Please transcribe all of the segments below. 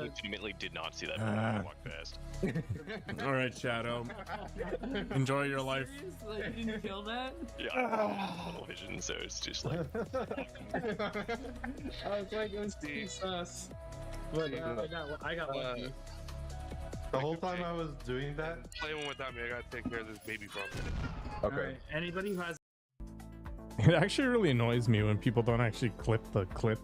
legitimately did not see that when I walked past. All right, Shadow. Enjoy your life. Like, you didn't kill that? Yeah, vision, so it's just like. I was like, it was too sus. But yeah, I got lucky. The whole time I was doing that. Play one without me. I gotta take care of this baby for a minute. Okay. Alright, anybody who has It actually really annoys me when people don't actually clip the clip.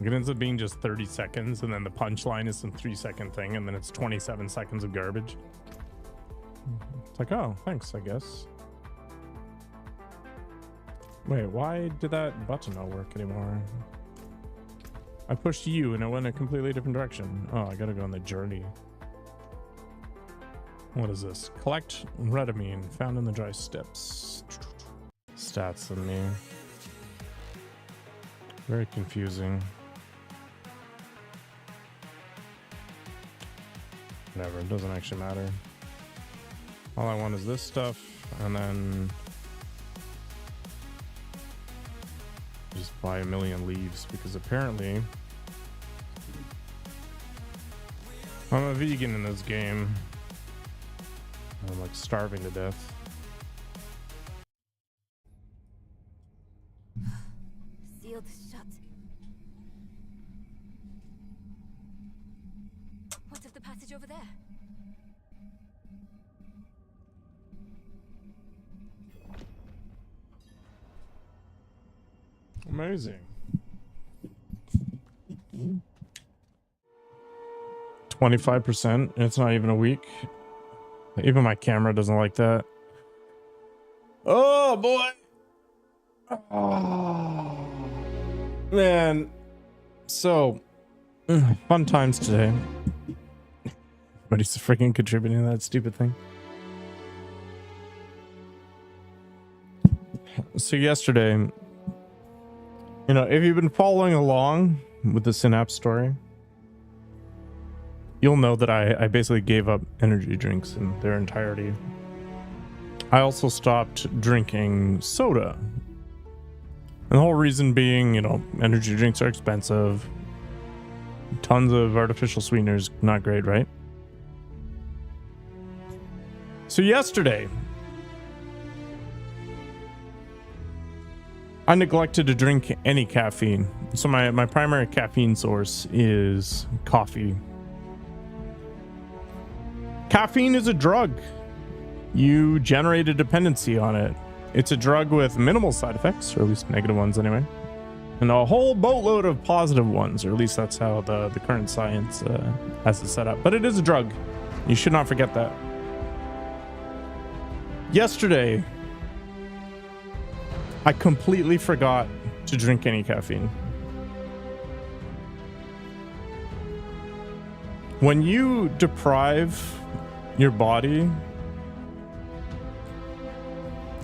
It ends up being just 30 seconds, and then the punchline is some 3-second thing, and then it's 27 seconds of garbage. It's like, oh, thanks, I guess. Wait, why did that button not work anymore? I pushed you, and it went a completely different direction. Oh, I gotta go on the journey. What is this? Collect retamine found in the dry steps. Stats in me. Very confusing. Whatever, it doesn't actually matter. All I want is this stuff, and then just buy a million leaves, because apparently I'm a vegan in this game. I'm like starving to death. Sealed shut. What of the passage over there? Amazing. 25%. It's not even a week. Even my camera doesn't like that. Oh boy. Oh man. So fun times today. But he's freaking contributing to that stupid thing. So yesterday, you know, if you've been following along with the Synapse story, you'll know that I basically gave up energy drinks in their entirety. I also stopped drinking soda. And the whole reason being, you know, energy drinks are expensive. Tons of artificial sweeteners, not great, right? So yesterday, I neglected to drink any caffeine. So my primary caffeine source is coffee. Caffeine is a drug. You generate a dependency on it. It's a drug with minimal side effects, or at least negative ones anyway, and a whole boatload of positive ones, or at least that's how the current science has it set up. But it is a drug. You should not forget that. Yesterday, I completely forgot to drink any caffeine. When you deprive your body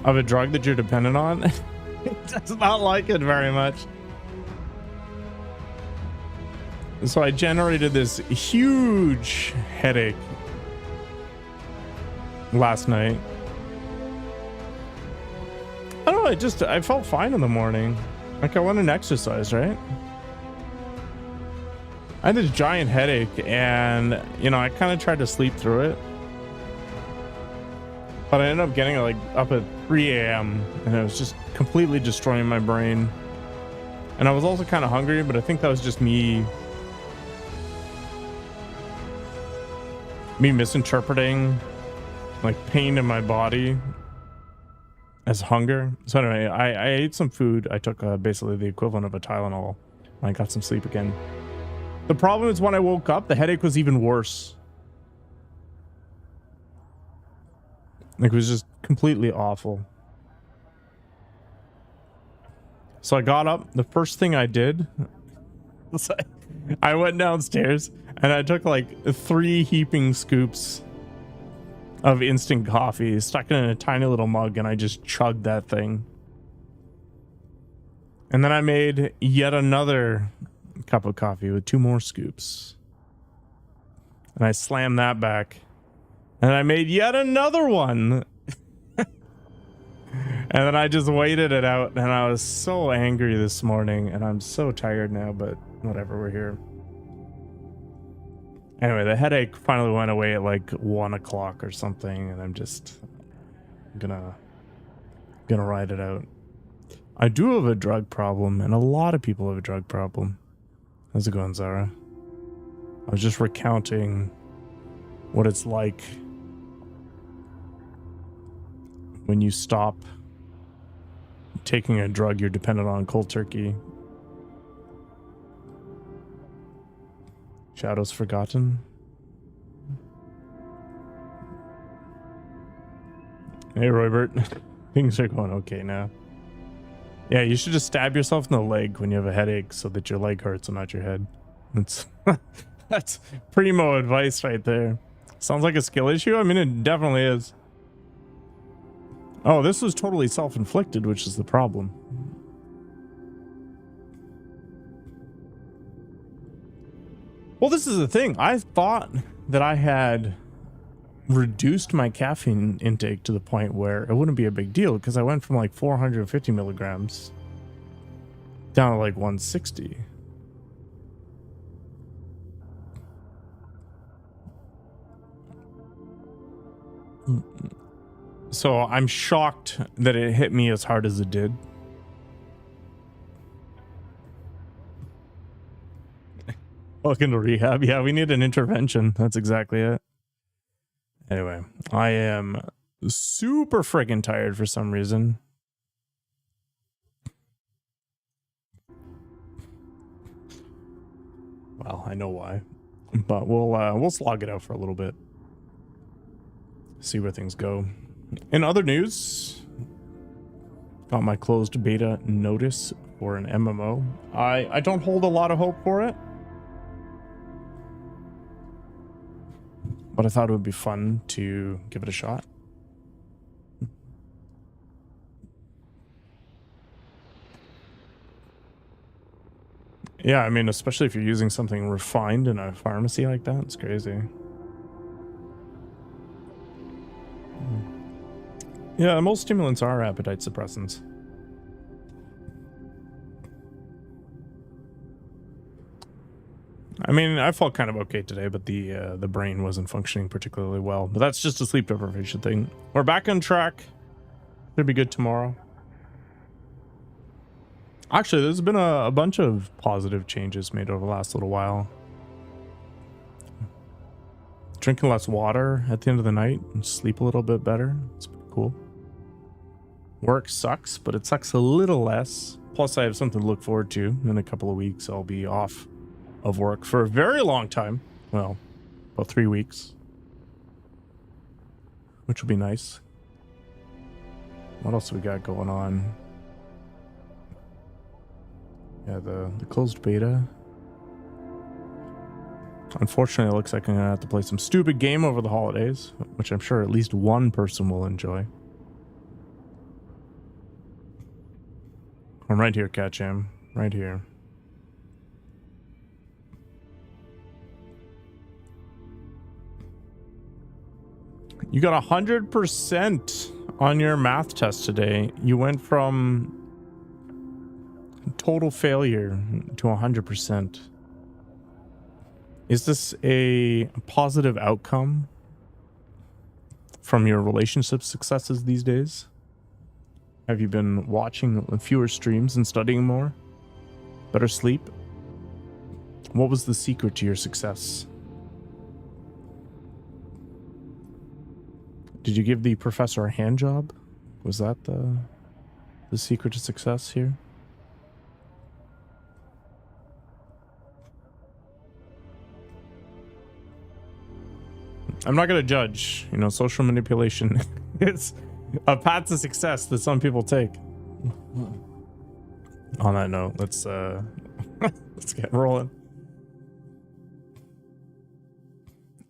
of a drug that you're dependent on, it does not like it very much. So I generated this huge headache last night. I don't know, I felt fine in the morning. Like I went and exercised, right? I had this giant headache, and you know, I kind of tried to sleep through it, but I ended up getting like up at 3 a.m. and it was just completely destroying my brain. And I was also kind of hungry, but I think that was just me misinterpreting like pain in my body as hunger. So anyway, I ate some food. I took basically the equivalent of a Tylenol. I got some sleep again. The problem is when I woke up, the headache was even worse. Like it was just completely awful. So I got up. The first thing I did was I went downstairs and I took like 3 heaping scoops of instant coffee, stuck it in a tiny little mug, and I just chugged that thing. And then I made yet another cup of coffee with 2 more scoops. And I slammed that back. And I made yet another one. And then I just waited it out, and I was so angry this morning, and I'm so tired now, but whatever, we're here. Anyway, the headache finally went away at like 1 o'clock or something, and I'm just gonna ride it out. I do have a drug problem, and a lot of people have a drug problem. How's it going, Zara? I was just recounting what it's like when you stop taking a drug you're dependent on cold turkey. Shadows Forgotten. Hey, Roybert. Things are going okay now. Yeah, you should just stab yourself in the leg when you have a headache so that your leg hurts and not your head. That's primo advice right there. Sounds like a skill issue? I mean, it definitely is. Oh, this was totally self-inflicted, which is the problem. Well, this is the thing. I thought that I had reduced my caffeine intake to the point where it wouldn't be a big deal because I went from like 450 milligrams down to like 160. So I'm shocked that it hit me as hard as it did. Welcome to rehab. Yeah, we need an intervention. That's exactly it. Anyway, I am super friggin' tired for some reason. Well, I know why, but we'll slog it out for a little bit. See where things go. In other news, got my closed beta notice for an MMO. I don't hold a lot of hope for it, but I thought it would be fun to give it a shot. Yeah, I mean, especially if you're using something refined in a pharmacy like that, it's crazy. Yeah, most stimulants are appetite suppressants. I mean, I felt kind of okay today, but the brain wasn't functioning particularly well. But that's just a sleep deprivation thing. We're back on track. Should be good tomorrow. Actually, there's been a bunch of positive changes made over the last little while. Drinking less water at the end of the night and sleep a little bit better. It's pretty cool. Work sucks, but it sucks a little less. Plus, I have something to look forward to. In a couple of weeks, I'll be off of work for a very long time. Well, about 3 weeks. Which will be nice. What else we got going on? Yeah, the closed beta. Unfortunately, it looks like I'm gonna have to play some stupid game over the holidays, which I'm sure at least one person will enjoy. I'm right here, Catcham. Right here. You got 100% on your math test today. You went from total failure to 100%. Is this a positive outcome from your relationship successes these days? Have you been watching fewer streams and studying more? Better sleep? What was the secret to your success? Did you give the professor a hand job? Was that the secret to success here? I'm not going to judge. You know, social manipulation is a path to success that some people take. On that note, let's get rolling.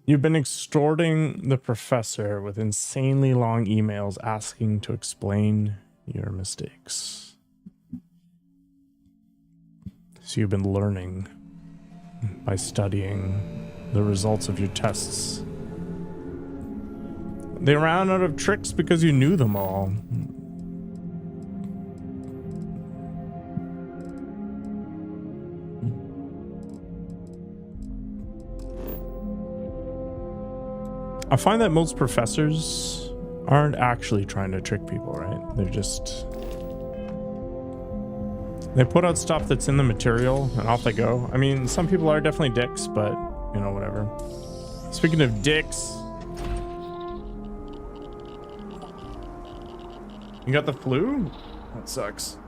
You've been extorting the professor with insanely long emails asking to explain your mistakes. So you've been learning by studying the results of your tests. They ran out of tricks because you knew them all. I find that most professors aren't actually trying to trick people, right? They're just... They put out stuff that's in the material and off they go. I mean, some people are definitely dicks, but, you know, whatever. Speaking of dicks... You got the flu? That sucks.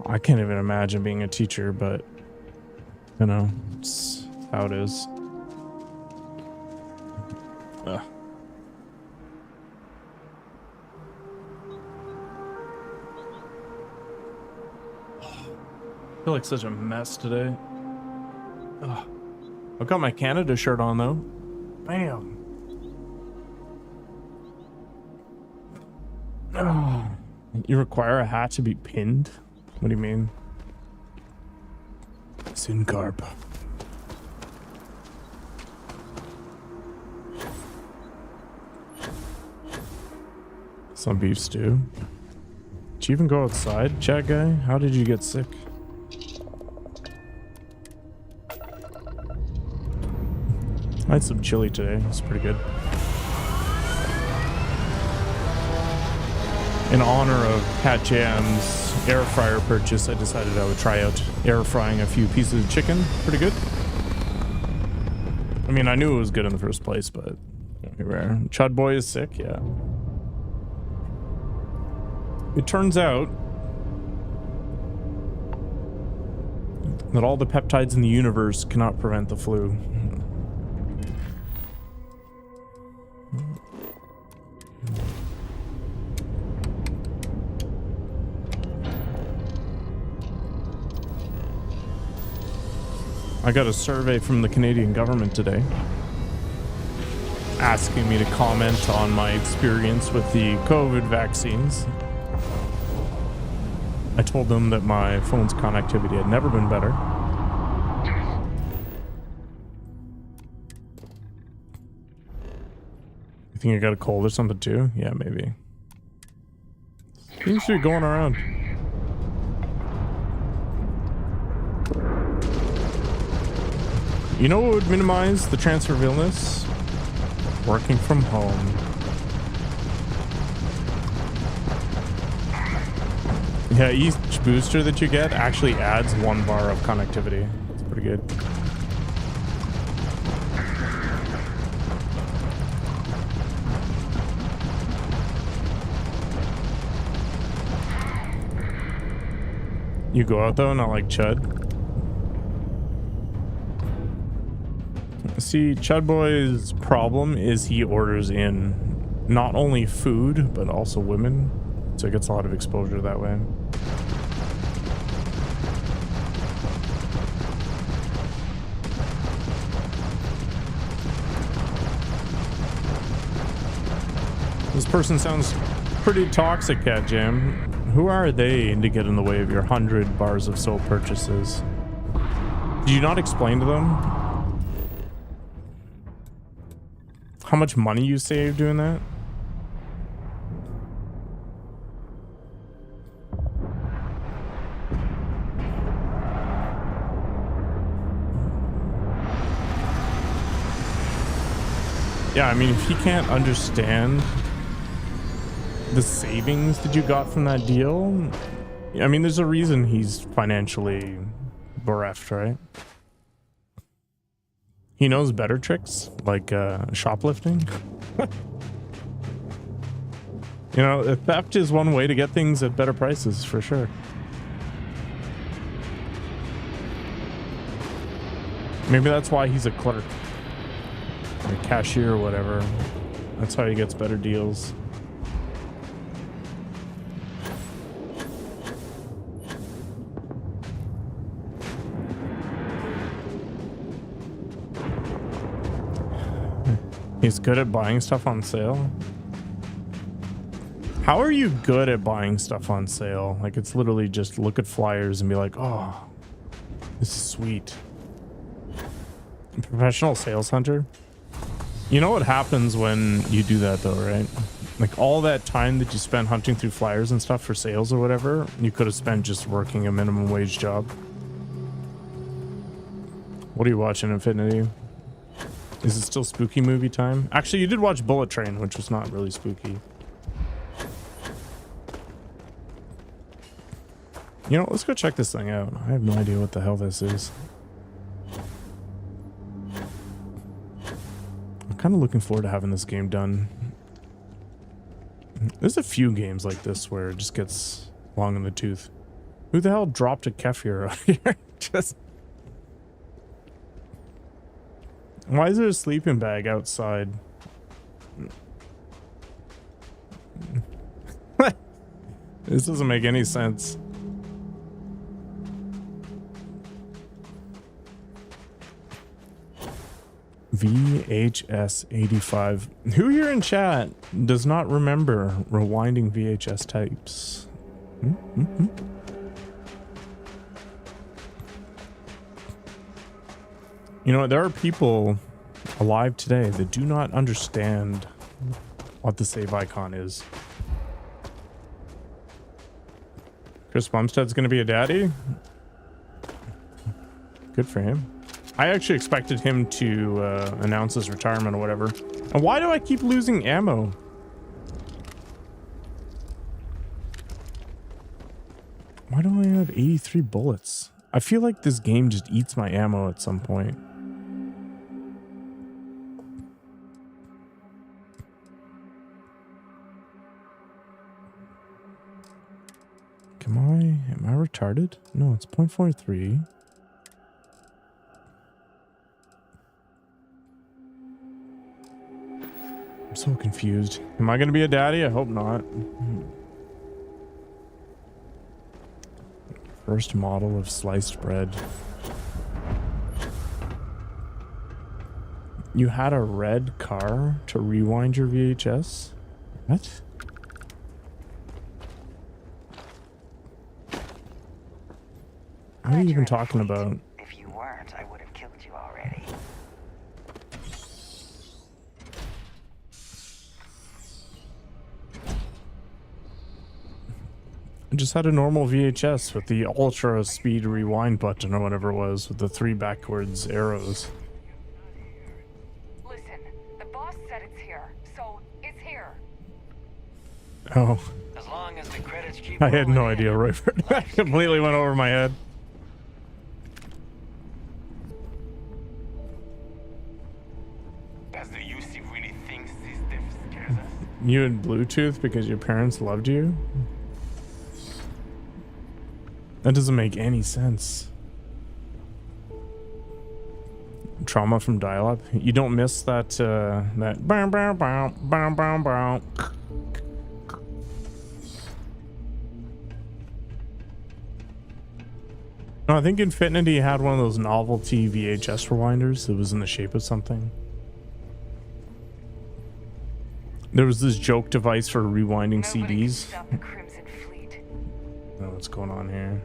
I can't even imagine being a teacher, but you know, it's how it is. Ugh. I feel like such a mess today. Ugh. I've got my Canada shirt on though. Bam. Oh. You require a hat to be pinned? What do you mean? Syncarp. Some beef stew. Did you even go outside, chat guy? How did you get sick? I had some chili today. It's pretty good. In honor of Pat Jam's air fryer purchase, I decided I would try out air frying a few pieces of chicken. Pretty good. I mean, I knew it was good in the first place, but here we are. Chud Boy is sick, yeah. It turns out that all the peptides in the universe cannot prevent the flu. I got a survey from the Canadian government today asking me to comment on my experience with the COVID vaccines. I told them that my phone's connectivity had never been better. You think I got a cold or something too? Yeah, maybe. Seems to be going around. You know what would minimize the transfer of illness? Working from home. Yeah, each booster that you get actually adds 1 bar of connectivity. It's pretty good. You go out though, not like Chud. See, Chud Boy's problem is he orders in not only food, but also women. So he gets a lot of exposure that way. This person sounds pretty toxic, Cat Jam. Who are they to get in the way of your 100 bars of soap purchases? Did you not explain to them how much money you save doing that? Yeah, I mean, if he can't understand the savings that you got from that deal, I mean, there's a reason he's financially bereft, right? He knows better tricks, like shoplifting. You know, theft is one way to get things at better prices, for sure. Maybe that's why he's a clerk. Or a cashier or whatever. That's how he gets better deals. He's good at buying stuff on sale. How are you good at buying stuff on sale? Like, it's literally just look at flyers and be like, oh, this is sweet. Professional sales hunter. You know what happens when you do that though, right? Like all that time that you spent hunting through flyers and stuff for sales or whatever, you could have spent just working a minimum wage job. What are you watching, Infinity? Is it still spooky movie time? Actually, you did watch Bullet Train, which was not really spooky. You know, let's go check this thing out. I have no idea what the hell this is. I'm kind of looking forward to having this game done. There's a few games like this where it just gets long in the tooth. Who the hell dropped a kefir out here? Just... Why is there a sleeping bag outside? This doesn't make any sense. VHS 85. Who here in chat does not remember rewinding VHS tapes? You know, there are people alive today that do not understand what the save icon is. Chris Bumstead's gonna be a daddy? Good for him. I actually expected him to announce his retirement or whatever. And why do I keep losing ammo? Why do I have 83 bullets? I feel like this game just eats my ammo at some point. Am I retarded? No, it's 0.43. I'm so confused. Am I gonna be a daddy? I hope not. First model of sliced bread. You had a red car to rewind your VHS? What? What are you even talking about? If you weren't, I would have killed you already. I just had a normal VHS with the ultra speed rewind button or whatever it was with the 3 backwards arrows. Listen, the boss said it's here, so it's here. Oh. As long as the credits keep I had no rolling in. idea, Royford. That completely went over my head. Does the UC really think this stuff scares us? You had Bluetooth because your parents loved you? That doesn't make any sense. Trauma from dial-up. You don't miss that that bow bow bow bow bow bow. No, I think Infinity had one of those novelty VHS rewinders that was in the shape of something. There was this joke device for rewinding Nobody CDs. can stop the Crimson Fleet. I don't know what's going on here.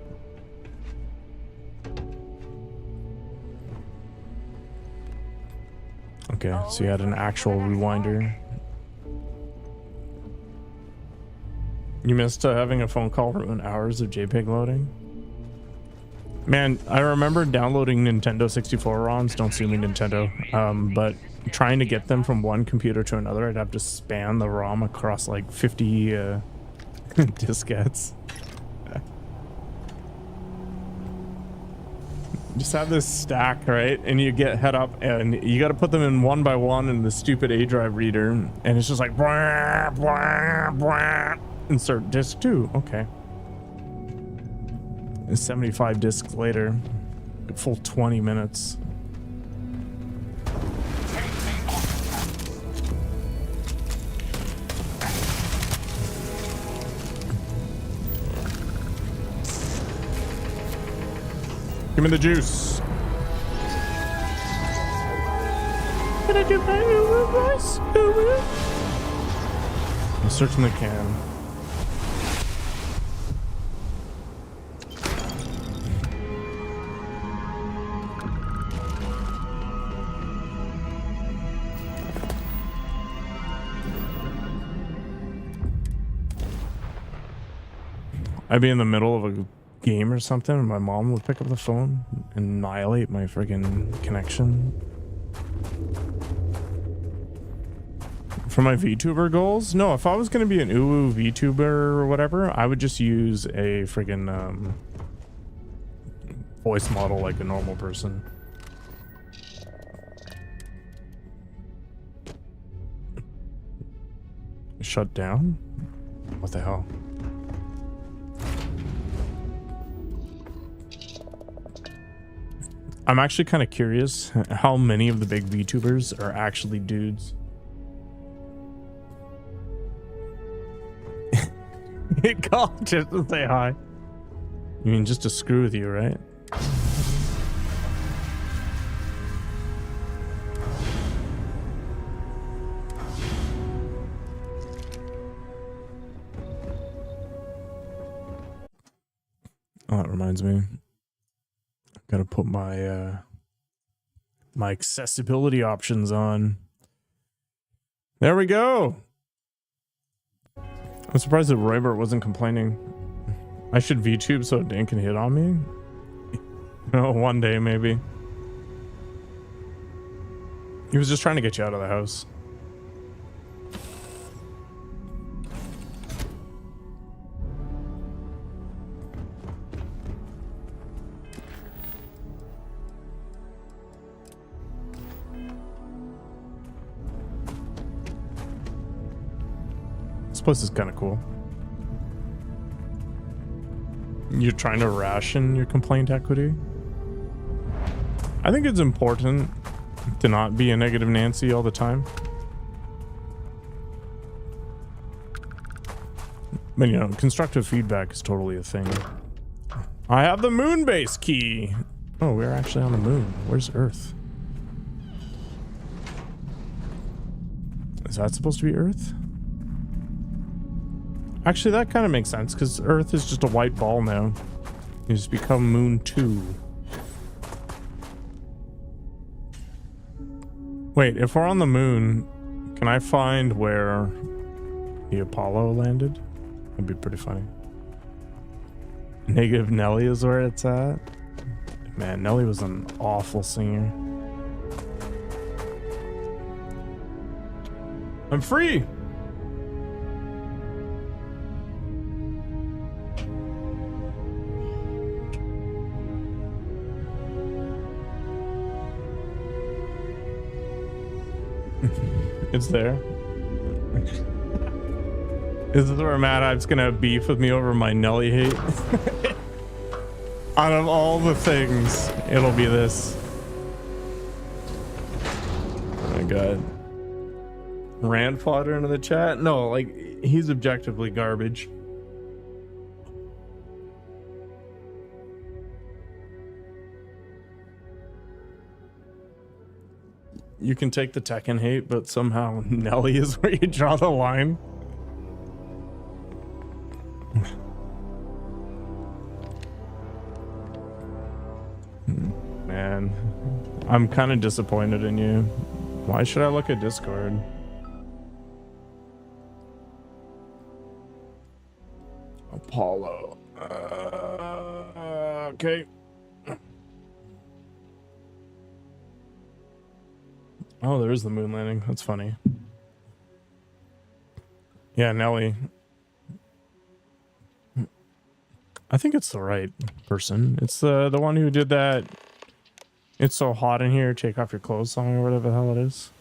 Okay, so you had an actual rewinder. You missed having a phone call ruin hours of JPEG loading? Man, I remember downloading Nintendo 64 ROMs. Don't sue me, Nintendo. But trying to get them from one computer to another, I'd have to span the ROM across like 50 diskettes. Just have this stack, right? And you head up and you got to put them in one by one in the stupid A drive reader. And it's just like, blah, blah, blah. Insert disc 2. Okay. 75 discs later, a full 20 minutes. Give me the juice. Can I do my Uber voice? Uber? I certainly can. I'd be in the middle of a game or something, and my mom would pick up the phone and annihilate my friggin' connection. For my VTuber goals? No, if I was gonna be an uwu VTuber or whatever, I would just use a friggin' voice model like a normal person. Shut down? What the hell? I'm actually kind of curious how many of the big VTubers are actually dudes. It called just to say hi. You mean just to screw with you, right? Oh, that reminds me. Gotta put my my accessibility options on. There we go. I'm surprised that Roybert wasn't complaining. I should VTube so Dan can hit on me. No, one day maybe. He was just trying to get you out of the house. This place is kind of cool. You're trying to ration your complaint equity? I think it's important to not be a negative Nancy all the time. But you know, constructive feedback is totally a thing. I have the moon base key. Oh, we're actually on the moon. Where's Earth? Is that supposed to be Earth? Actually, that kind of makes sense because Earth is just a white ball now. You just become Moon 2. Wait, if we're on the moon, can I find where the Apollo landed? That'd be pretty funny. Negative Nelly is where it's at. Man, Nelly was an awful singer. I'm free! It's there. This is where Mad Hype's gonna have beef with me over my Nelly hate. Out of all the things, it'll be this. Oh my god. Rant fodder into the chat? No, like, he's objectively garbage. You can take the Tekken hate, but somehow Nelly is where you draw the line. Man, I'm kind of disappointed in you. Why should I look at Discord? Apollo. Okay. Oh, there is the moon landing. That's funny. Yeah, Nelly. I think it's the right person. It's the one who did that "It's so hot in here, take off your clothes" song or whatever the hell it is.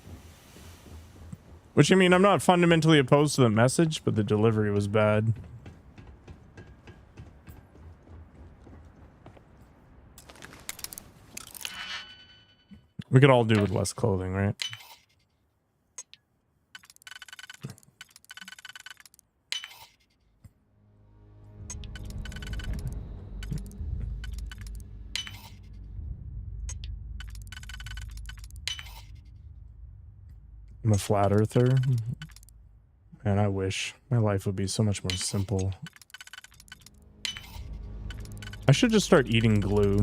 Which, I mean, I'm not fundamentally opposed to the message, but the delivery was bad. We could all do with less clothing, right? I'm a flat earther. Man, I wish my life would be so much more simple. I should just start eating glue.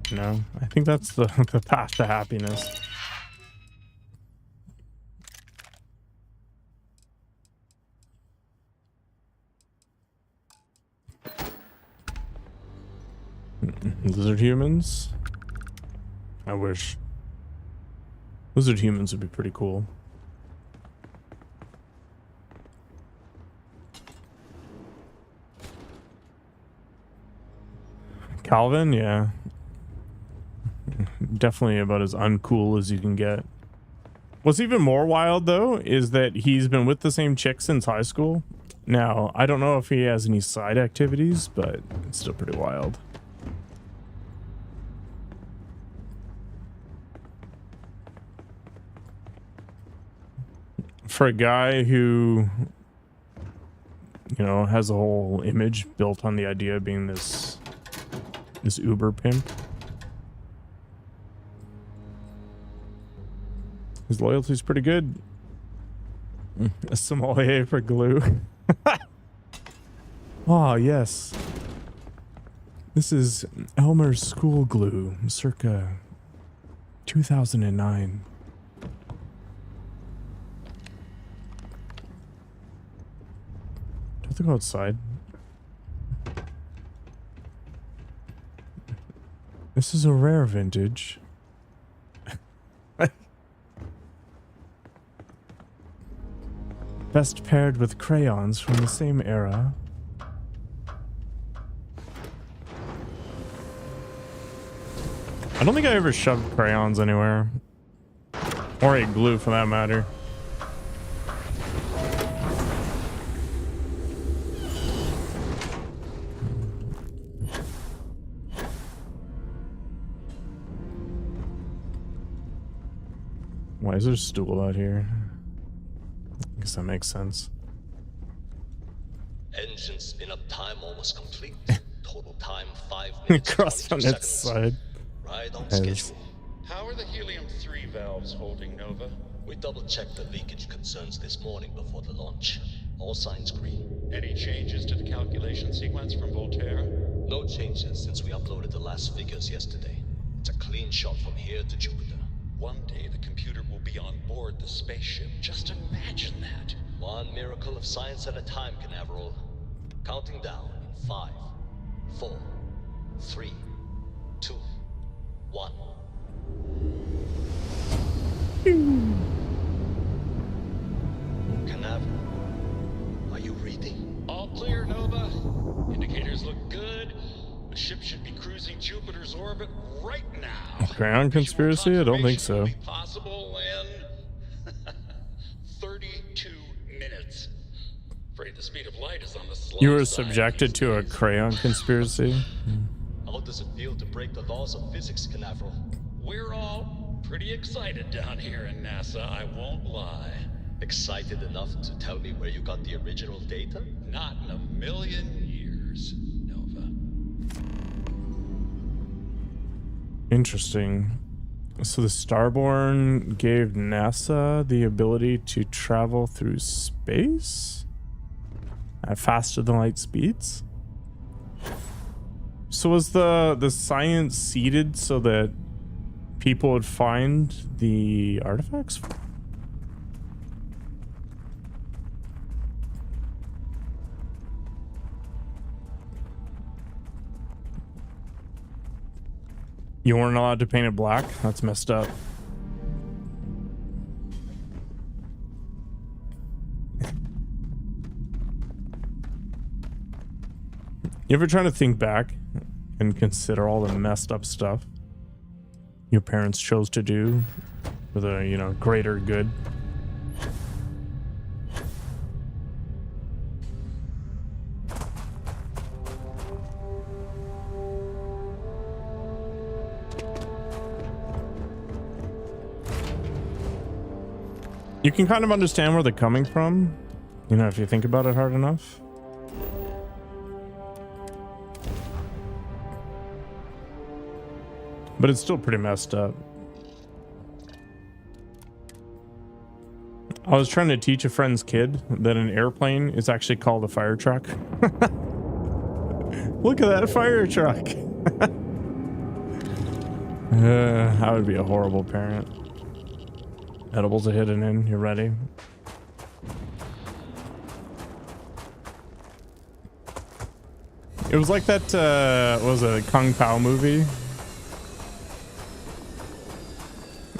You know, I think that's the path to happiness. Lizard humans? I wish. Lizard humans would be pretty cool. Calvin, yeah. Definitely about as uncool as you can get. What's even more wild, though, is that he's been with the same chick since high school. Now, I don't know if he has any side activities, but it's still pretty wild. For a guy who, you know, has a whole image built on the idea of being this Uber pimp. His loyalty's pretty good. A sommelier for glue. Oh, yes. This is Elmer's school glue, circa 2009. Do I have to go outside? This is a rare vintage. Best paired with crayons from the same era. I don't think I ever shoved crayons anywhere. Or ate glue for that matter. Why is there a stool out here? I guess that makes sense. Engine spin-up time almost complete. Total time 5 minutes. Crossed on its side. Right on Yes. schedule. How are the helium-3 valves holding, Nova? We double-checked the leakage concerns this morning before the launch. All signs green. Any changes to the calculation sequence from Voltaire? No changes since we uploaded the last figures yesterday. It's a clean shot from here to Jupiter. One day the computer will be on board the spaceship. Just imagine that. One miracle of science at a time, Canaveral. Counting down in 5, 4, 3, 2, 1. Canaveral, are you reading? All clear, Nova. Indicators look good. The ship should be cruising Jupiter's orbit right now. Crayon conspiracy? I don't think so. Possible in 32 minutes. Afraid the speed of light is on the slow You were side subjected these to a days. crayon conspiracy? How does it feel to break the laws of physics, Canaveral? We're all pretty excited down here in NASA, I won't lie. Excited enough to tell me where you got the original data? Not in a million years, Nova. Interesting. So the Starborn gave NASA the ability to travel through space at faster than light speeds? So was the science seeded so that people would find the artifacts? You weren't allowed to paint it black? That's messed up. You ever try to think back and consider all the messed up stuff your parents chose to do for the, you know, greater good? You can kind of understand where they're coming from, you know, if you think about it hard enough. But it's still pretty messed up. I was trying to teach a friend's kid that an airplane is actually called a fire truck. Look at that fire truck. I would be a horrible parent. Edibles are hidden in. You ready? It was like that, what was it, a Kung Pao movie?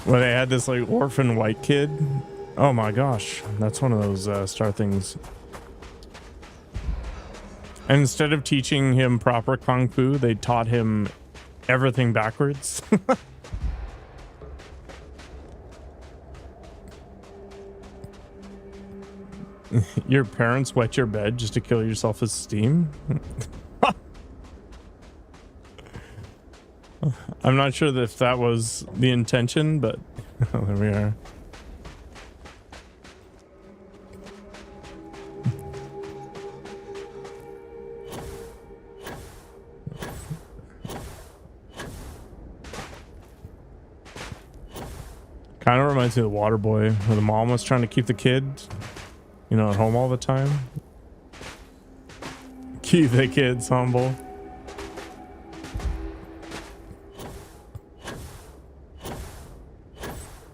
Where they had this like orphan white kid. Oh my gosh, that's one of those star things. And instead of teaching him proper Kung Fu, they taught him everything backwards. Your parents wet your bed just to kill your self-esteem? I'm not sure if that was the intention, but there we are. Kind of reminds me of The Waterboy, where the mom was trying to keep the kid, you know, at home all the time. Keep the kids humble.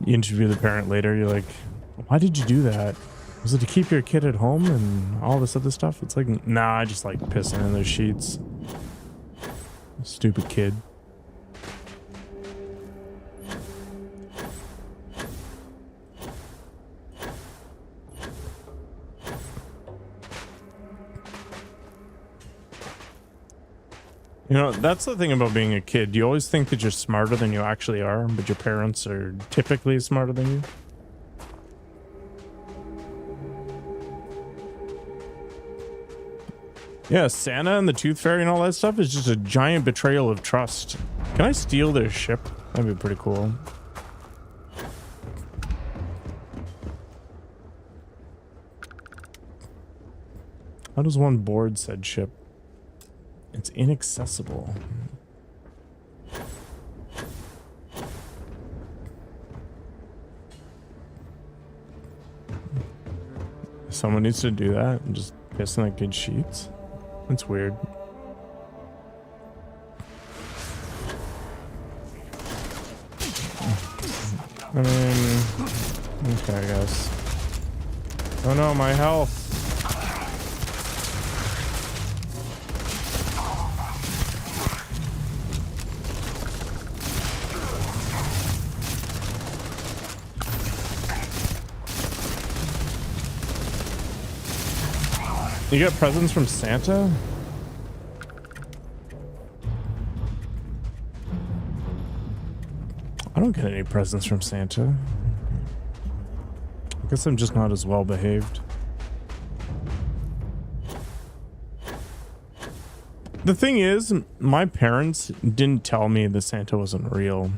You interview the parent later, you're like, why did you do that? Was it to keep your kid at home and all this other stuff? It's like, nah, I just like pissing in their sheets. Stupid kid. You know, that's the thing about being a kid. You always think that you're smarter than you actually are, but your parents are typically smarter than you. Yeah, Santa and the Tooth Fairy and all that stuff is just a giant betrayal of trust. Can I steal their ship? That'd be pretty cool. How does one board said ship? It's inaccessible. Someone needs to do that and just piss in like good sheets. That's weird. I mean, okay, I guess. Oh no, my health. You got presents from Santa? I don't get any presents from Santa. I guess I'm just not as well behaved. The thing is, my parents didn't tell me that Santa wasn't real.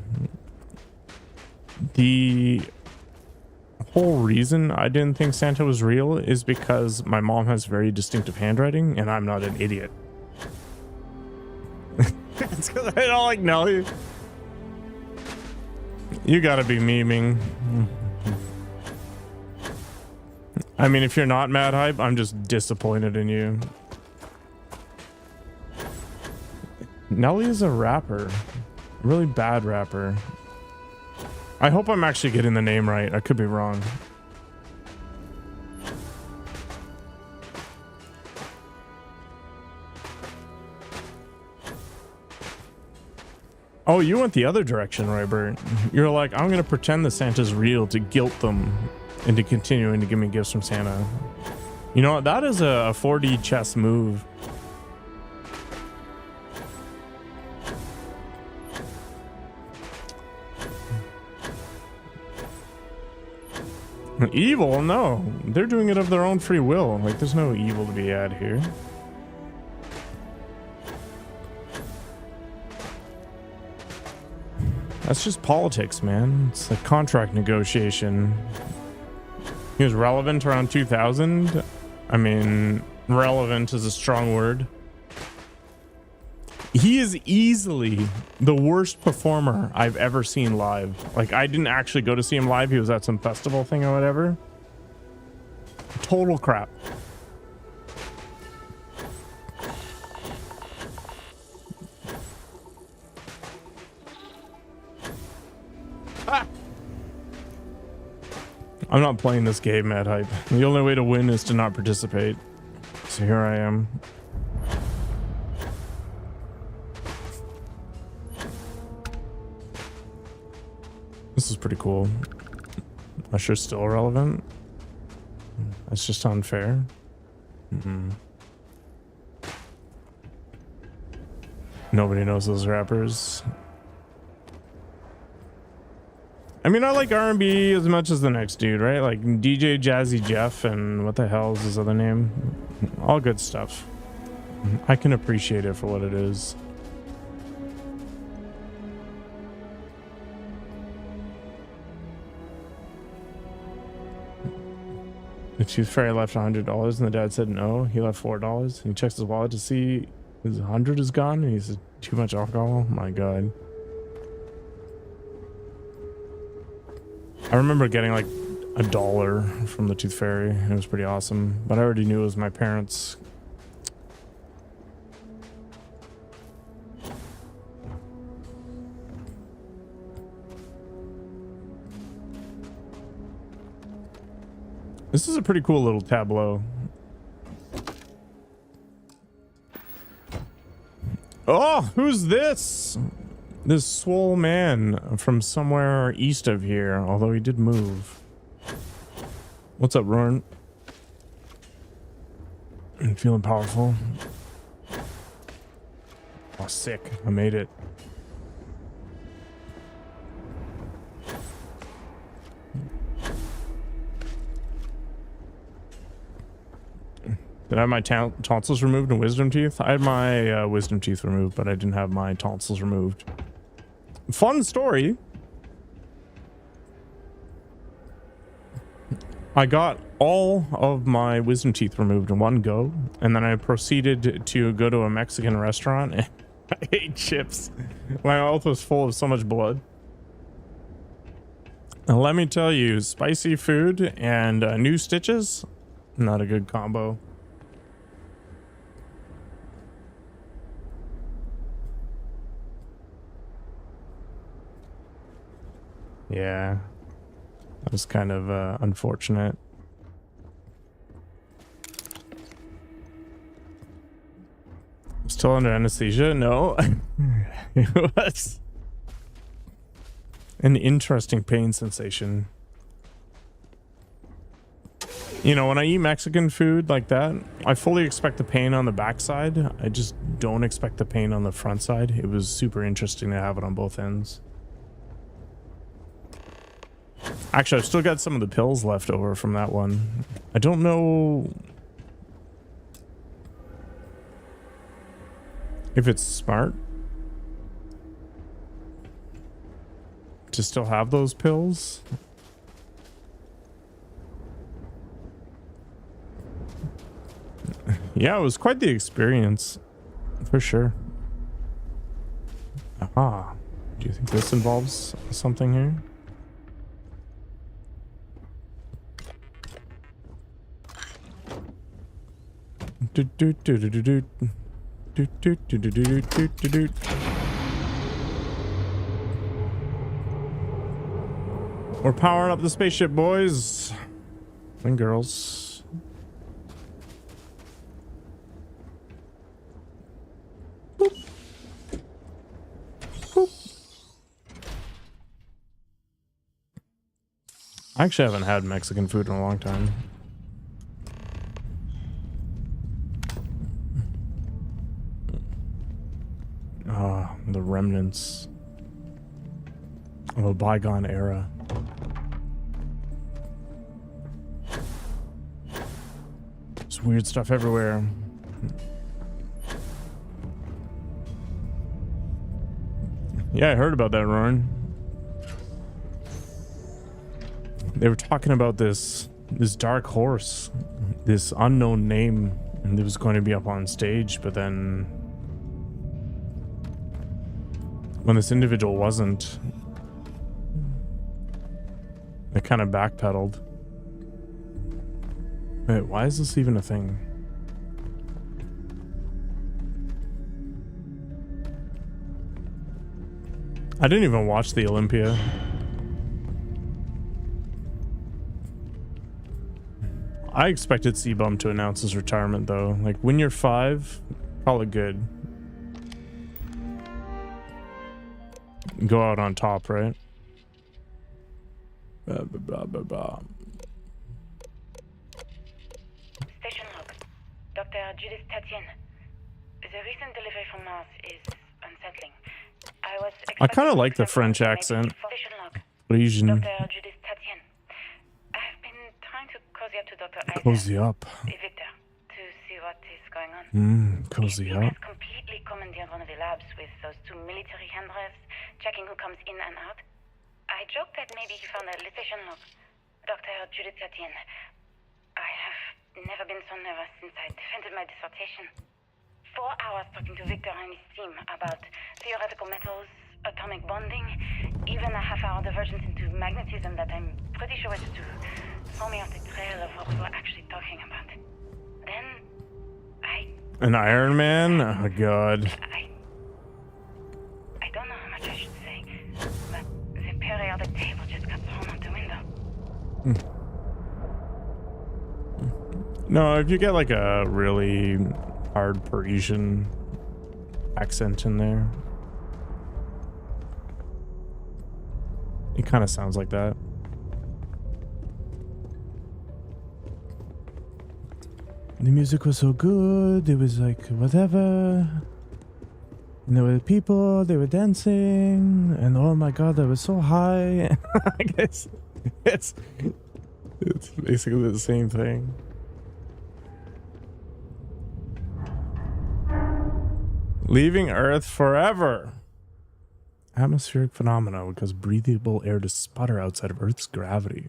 The whole reason I didn't think Santa was real is because my mom has very distinctive handwriting and I'm not an idiot. It's because I don't like Nelly. You gotta be memeing. I mean, if you're not mad hype, I'm just disappointed in you. Nelly is a rapper. Really bad rapper. I hope I'm actually getting the name right. I could be wrong. Oh, you went the other direction, Robert. You're like, I'm going to pretend that Santa's real to guilt them into continuing to give me gifts from Santa. You know what? That is a 4D chess move. Evil? No. They're doing it of their own free will. Like, there's no evil to be had here. That's just politics, man. It's a contract negotiation. He was relevant around 2000. I mean, relevant is a strong word. He is easily the worst performer I've ever seen live. Like, I didn't actually go to see him live. He was at some festival thing or whatever. Total crap. Ah! I'm not playing this game, Mad Hype. The only way to win is to not participate. So here I am. This is pretty cool. Usher's still relevant. That's just unfair. Nobody knows those rappers. I mean, I like R&B as much as the next dude, right? Like DJ Jazzy Jeff and what the hell is his other name? All good stuff. I can appreciate it for what it is. The tooth fairy left $100 and the dad said no. He left $4. He checks his wallet to see his 100 is gone and he said too much alcohol. My God. I remember getting like $1 from the tooth fairy and it was pretty awesome, but I already knew it was my parents. This is a pretty cool little tableau. Oh, who's this? This swole man from somewhere east of here, although he did move. What's up, Roran? I'm feeling powerful. Oh, sick. I made it. Did I have my tonsils removed and wisdom teeth? I had my wisdom teeth removed, but I didn't have my tonsils removed. Fun story. I got all of my wisdom teeth removed in one go, and then I proceeded to go to a Mexican restaurant and I ate chips. My mouth was full of so much blood. And let me tell you, spicy food and new stitches, not a good combo. Yeah, that was kind of unfortunate. Still under anesthesia? No. It was an interesting pain sensation. You know, when I eat Mexican food like that, I fully expect the pain on the backside. I just don't expect the pain on the front side. It was super interesting to have it on both ends. Actually, I've still got some of the pills left over from that one. I don't know if it's smart to still have those pills. Yeah, it was quite the experience, for sure. Aha. Do you think this involves something here? We're powering up the spaceship, boys and girls. Boop. Boop. I actually haven't had Mexican food in a long time. The remnants of a bygone era. There's weird stuff everywhere. Yeah, I heard about that, Roran. They were talking about this dark horse, this unknown name, and it was going to be up on stage, but then when this individual wasn't, they kind of backpedaled. Wait, why is this even a thing? I didn't even watch the Olympia. I expected C-Bum to announce his retirement though. Like, when you're 5, call it good. Go out on top, right? Blah, blah, blah, blah, blah. Station log. Dr. Judith Tatian. The recent delivery from Mars is unsettling. I kind of like the French accent. Station log. Parisian. Dr. Judith Tatian. I've been trying to cozy up to Dr. Isaac. Cozy up. Victor, to see what is going on. Cozy He up. has completely commandeered one of the labs with those 2 military handrails, checking who comes in and out. I joked that maybe he found a station log. Dr. Judith Tatian. I have never been so nervous since I defended my dissertation. 4 hours talking to Victor and his team about theoretical metals, atomic bonding, even a half-hour divergence into magnetism that I'm pretty sure is to throw me off the trail of what we were actually talking about. Then, An Iron Man? Oh, God. I don't know how much I should say, but the periodic table just got thrown out the window. No, if you get like a really hard Parisian accent in there, it kind of sounds like that. The music was so good, it was like whatever. And there were people, they were dancing, and oh my god, I was so high. I guess it's basically the same thing. Leaving Earth forever. Atmospheric phenomena would cause breathable air to sputter outside of Earth's gravity.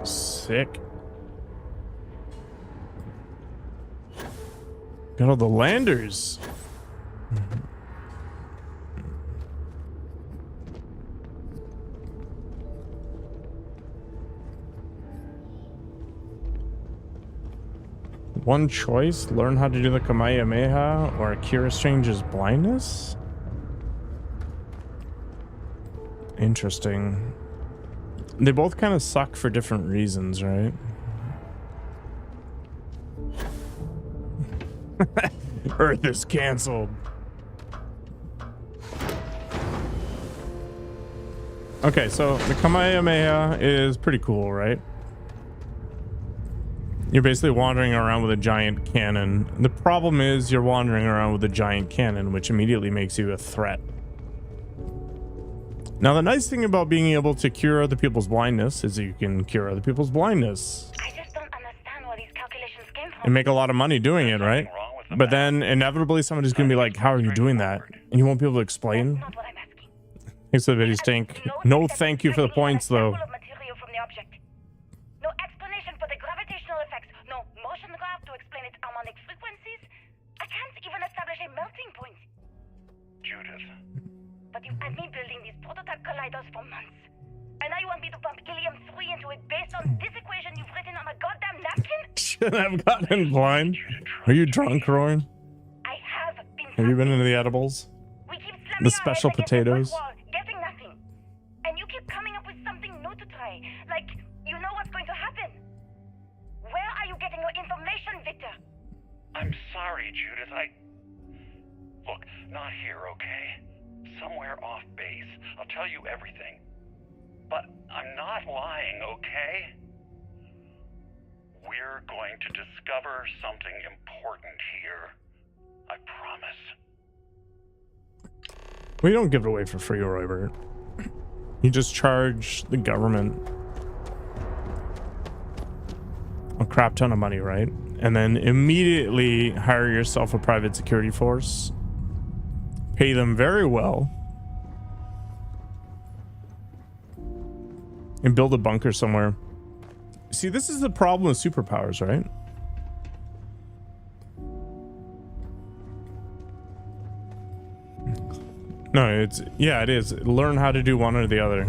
Sick. Got all the landers. One choice, learn how to do the Kamehameha or cure a stranger's blindness? Interesting. They both kind of suck for different reasons, right? Earth is canceled. Okay, so the Kamehameha is pretty cool, right? You're basically wandering around with a giant cannon. The problem is you're wandering around with a giant cannon, which immediately makes you a threat. Now, the nice thing about being able to cure other people's blindness is that you can cure other people's blindness. I just don't understand where these calculations came from. And make a lot of money doing it, right? But then inevitably somebody's going to be like, how are you doing that? And you won't be able to explain. Not what I'm asking. Thanks for the video, Stink. No thank you for the points, though. Material from the object. No explanation for the gravitational effects. No motion graph to explain its harmonic frequencies. I can't even establish a melting point. Judith. But you've had me building these prototype colliders for months. And now you want me to pump helium-3 into it based on this equation you've written on a goddamn napkin? Should have gotten blind. Are you drunk, Roy? I have been. Have you been into the edibles? We keep slamming The our special heads against the brick potatoes? wall, getting nothing. And you keep coming up with something new to try. Like, you know what's going to happen. Where are you getting your information, Victor? I'm sorry, Judith. Look, not here, okay? Somewhere off base. I'll tell you everything. But I'm not lying, okay? We're going to discover something important here. I promise. We don't give it away for free, Robert. You just charge the government a crap ton of money, right? And then immediately hire yourself a private security force. Pay them very well. And build a bunker somewhere. See, this is the problem with superpowers, right? No, it is. Learn how to do one or the other.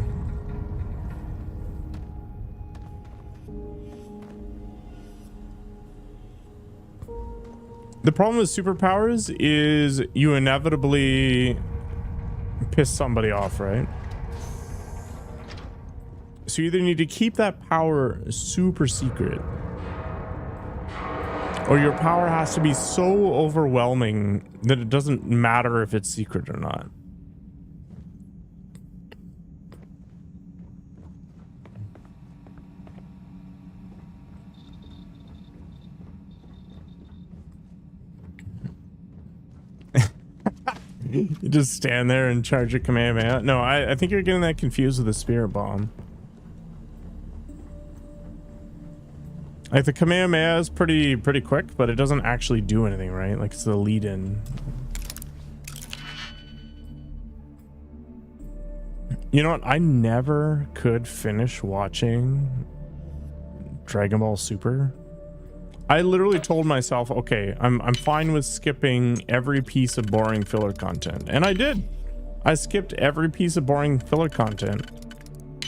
The problem with superpowers is you inevitably piss somebody off, right? So you either need to keep that power super secret, or your power has to be so overwhelming that it doesn't matter if it's secret or not. You just stand there and charge a Kamehameha. No, I think you're getting that confused with the spirit bomb. Like the Kamehameha is pretty quick, but it doesn't actually do anything, right? Like it's the lead in. You know what? I never could finish watching Dragon Ball Super. I literally told myself, okay, I'm fine with skipping every piece of boring filler content. And I did. I skipped every piece of boring filler content.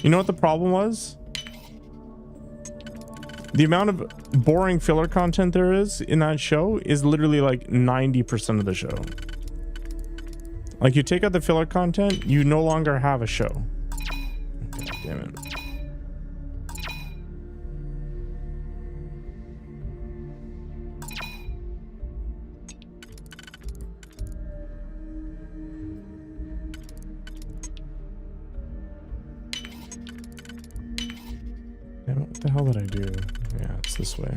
You know what the problem was? The amount of boring filler content there is in that show is literally like 90% of the show. Like you take out the filler content, you no longer have a show. God damn it. Damn it, what the hell did I do? Yeah, it's this way.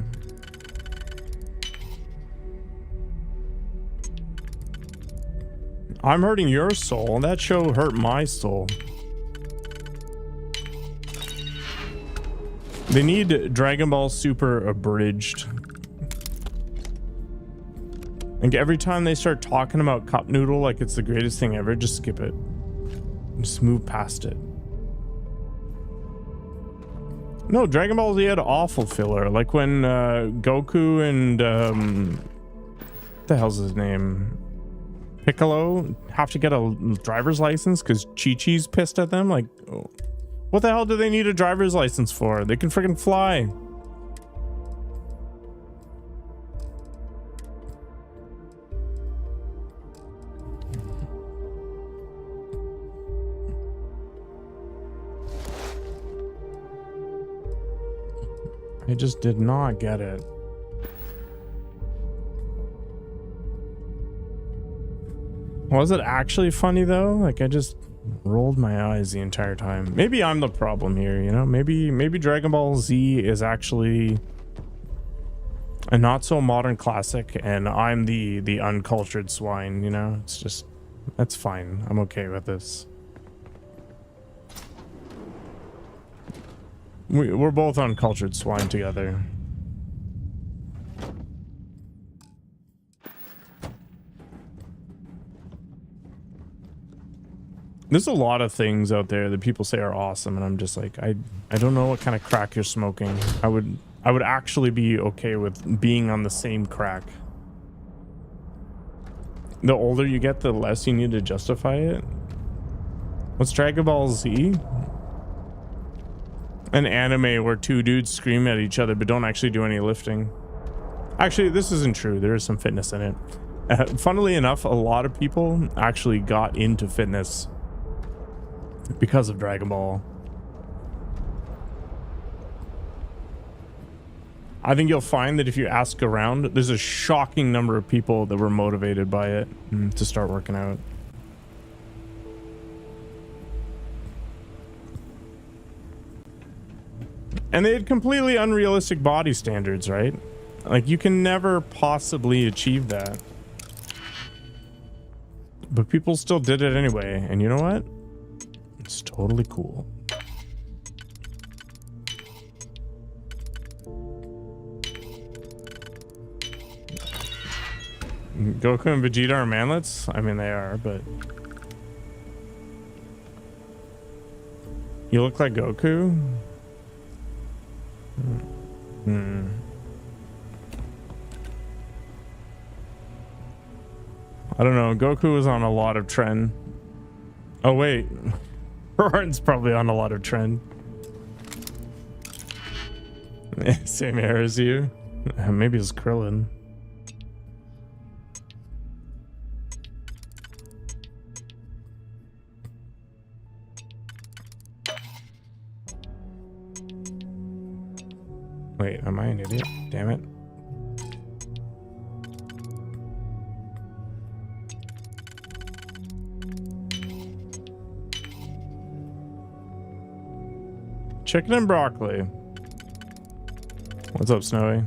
I'm hurting your soul. That show hurt my soul. They need Dragon Ball Super abridged. Like every time they start talking about Cup Noodle like it's the greatest thing ever, just skip it. Just move past it. No, Dragon Ball Z had awful filler. Like when Goku and what the hell's his name? Piccolo have to get a driver's license because Chi-Chi's pissed at them. Like, what the hell do they need a driver's license for? They can freaking fly. I just did not get it. Was it actually funny though? Like I just rolled my eyes the entire time. Maybe I'm the problem here, you know? Maybe Dragon Ball Z is actually a not so modern classic and I'm the uncultured swine, you know? It's just, that's fine. I'm okay with this. We're both uncultured swine together. There's a lot of things out there that people say are awesome, and I'm just like, I don't know what kind of crack you're smoking. I would actually be okay with being on the same crack. The older you get, the less you need to justify it. What's Dragon Ball Z? An anime where two dudes scream at each other but don't actually do any lifting. Actually, this isn't true. There is some fitness in it. Funnily enough, a lot of people actually got into fitness because of Dragon Ball. I think you'll find that if you ask around, there's a shocking number of people that were motivated by it to start working out. And they had completely unrealistic body standards, right? Like you can never possibly achieve that. But people still did it anyway. And you know what? It's totally cool. Goku and Vegeta are manlets? I mean, they are, but... You look like Goku? I don't know. Goku was on a lot of trend. Oh wait, Roran's probably on a lot of trend. Same hair as you. Maybe it's Krillin. Wait, am I an idiot? Damn it. Chicken and broccoli. What's up, Snowy?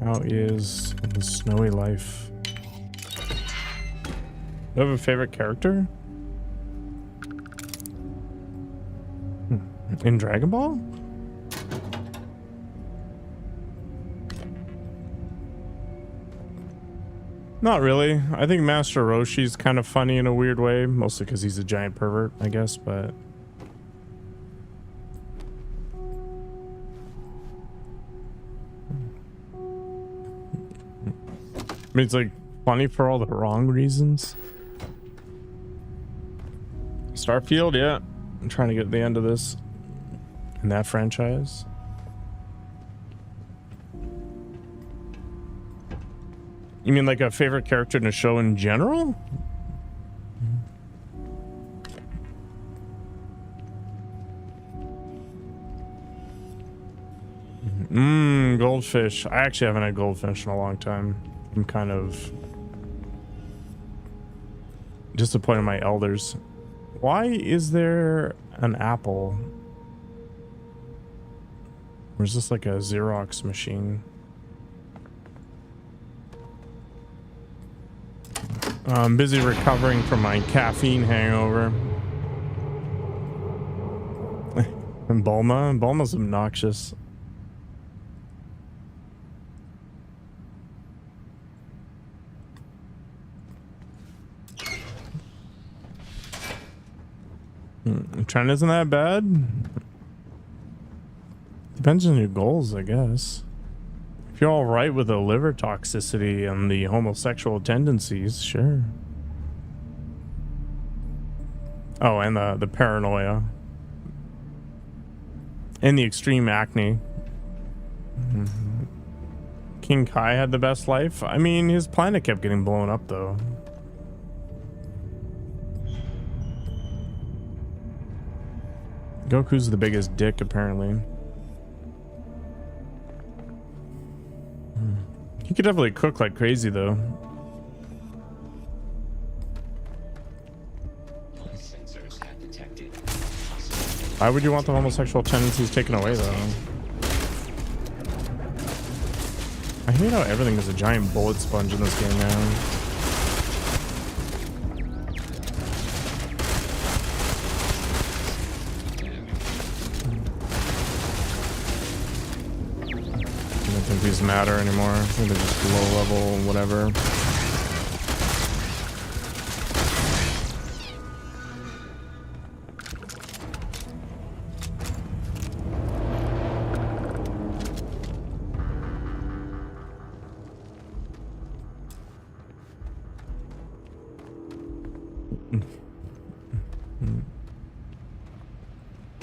How is the snowy life? Do you have a favorite character? In Dragon Ball? Not really. I think Master Roshi's kind of funny in a weird way, mostly because he's a giant pervert, I guess, but... I mean, it's like funny for all the wrong reasons. Starfield, yeah. I'm trying to get to the end of this in that franchise. You mean like a favorite character in a show in general? Goldfish. I actually haven't had goldfish in a long time. I'm kind of disappointed in my elders. Why is there an apple? Or is this like a Xerox machine? I'm busy recovering from my caffeine hangover. And Bulma's obnoxious. Trend isn't that bad. Depends on your goals, I guess. If you're all right with the liver toxicity and the homosexual tendencies, sure. Oh, and the paranoia. And the extreme acne. King Kai had the best life. I mean, his planet kept getting blown up, though. Goku's the biggest dick, apparently. He could definitely cook like crazy, though. Why would you want the homosexual tendencies taken away, though? I hate how everything is a giant bullet sponge in this game now. I don't think these matter anymore. I think they're just low level, whatever.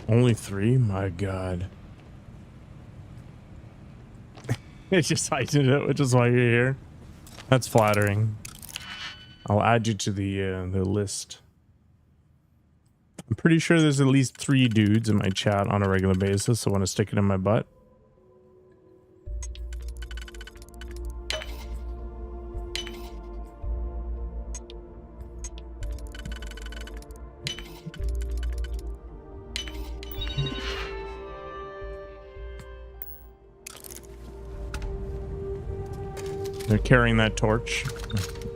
Only 3? My God. It just heightened it, which is why you're here. That's flattering. I'll add you to the list. I'm pretty sure there's at least 3 dudes in my chat on a regular basis, so I want to stick it in my butt. They're carrying that torch,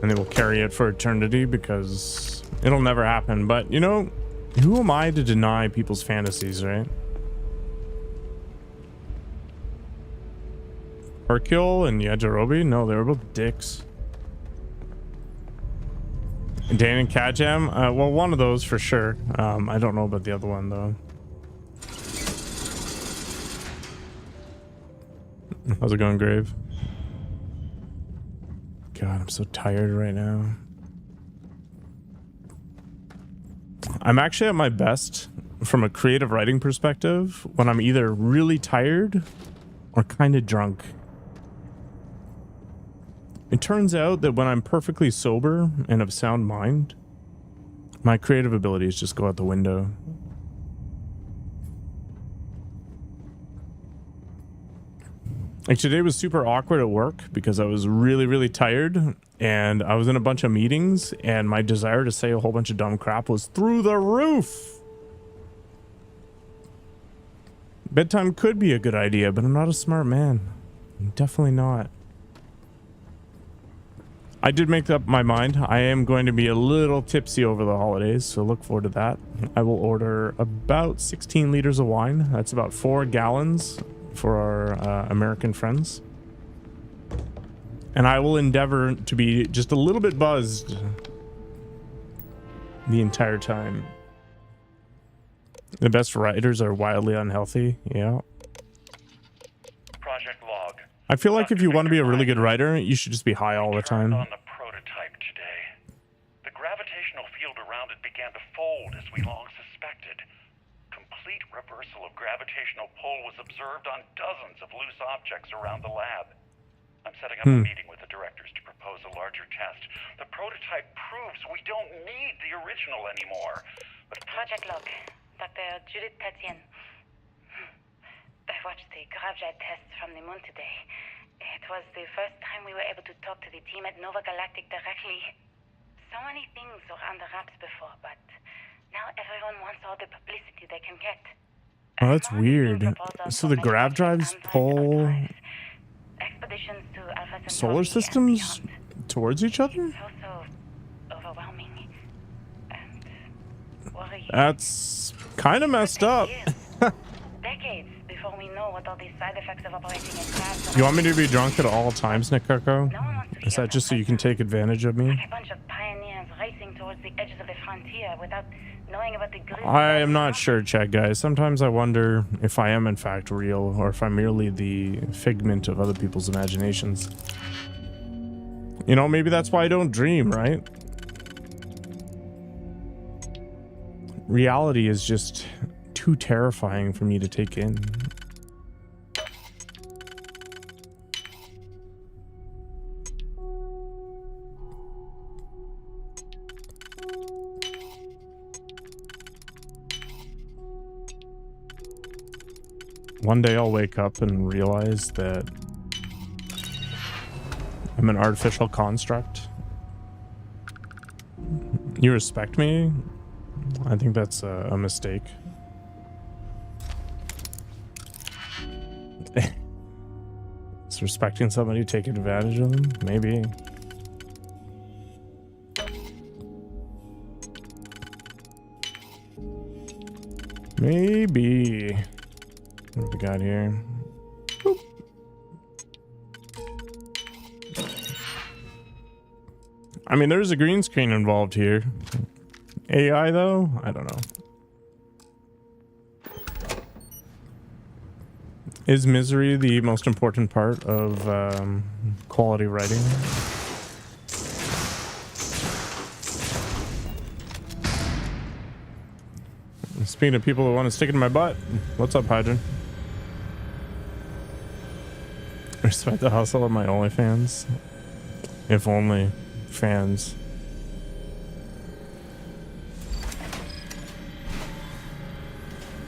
and they will carry it for eternity because it'll never happen. But, you know, who am I to deny people's fantasies, right? Hercule and Yajirobe? No, they were both dicks. Dan and Kajam? Well, one of those for sure. I don't know about the other one, though. How's it going, Grave? God, I'm so tired right now. I'm actually at my best from a creative writing perspective when I'm either really tired or kind of drunk. It turns out that when I'm perfectly sober and of sound mind, my creative abilities just go out the window. Like today was super awkward at work because I was really tired and I was in a bunch of meetings and my desire to say a whole bunch of dumb crap was through the roof. Bedtime could be a good idea, but I'm not a smart man. I'm definitely not. I did make up my mind. I am going to be a little tipsy over the holidays, so look forward to that. I will order about 16 liters of wine. That's about 4 gallons for our American friends. And I will endeavor to be just a little bit buzzed the entire time. The best writers are wildly unhealthy. Yeah. Project log. I feel like if you want to be a really good writer, you should just be high all the time. On the prototype today. The gravitational field around it began to fold as we long suspected. Complete reversal of gravitational pull was observed on dozens of loose objects around the lab. I'm setting up a meeting with the directors to propose a larger test. The prototype proves we don't need the original anymore. But Project log. Dr. Judith Tatian. I watched the gravjet tests from the moon today. It was the first time we were able to talk to the team at Nova Galactic directly. So many things were under wraps before, but now everyone wants all the publicity they can get. Oh, that's weird. So the grav drives pull expeditions to Alpha Centauri solar systems towards each other? It's also overwhelming and worrying. That's kind of messed up. Decades before we know what all these side effects of operating in crabs. You want me to be drunk at all times, Nick Kirko? Is that just so you can take advantage of me? Like a bunch of pioneers racing towards the edges of the frontier without knowing about the grid. I am not sure, chat guys. Sometimes I wonder if I am in fact real or if I'm merely the figment of other people's imaginations. You know, maybe that's why I don't dream, right? Reality is just too terrifying for me to take in. One day I'll wake up and realize that I'm an artificial construct. You respect me? I think that's a mistake. Is respecting somebody taking advantage of them? Maybe. Maybe. What we got here? Boop. I mean, there's a green screen involved here. AI though? I don't know. Is misery the most important part of quality writing? Speaking of people who want to stick it in my butt, what's up, Hydra? Respect the hustle of my OnlyFans. If only fans.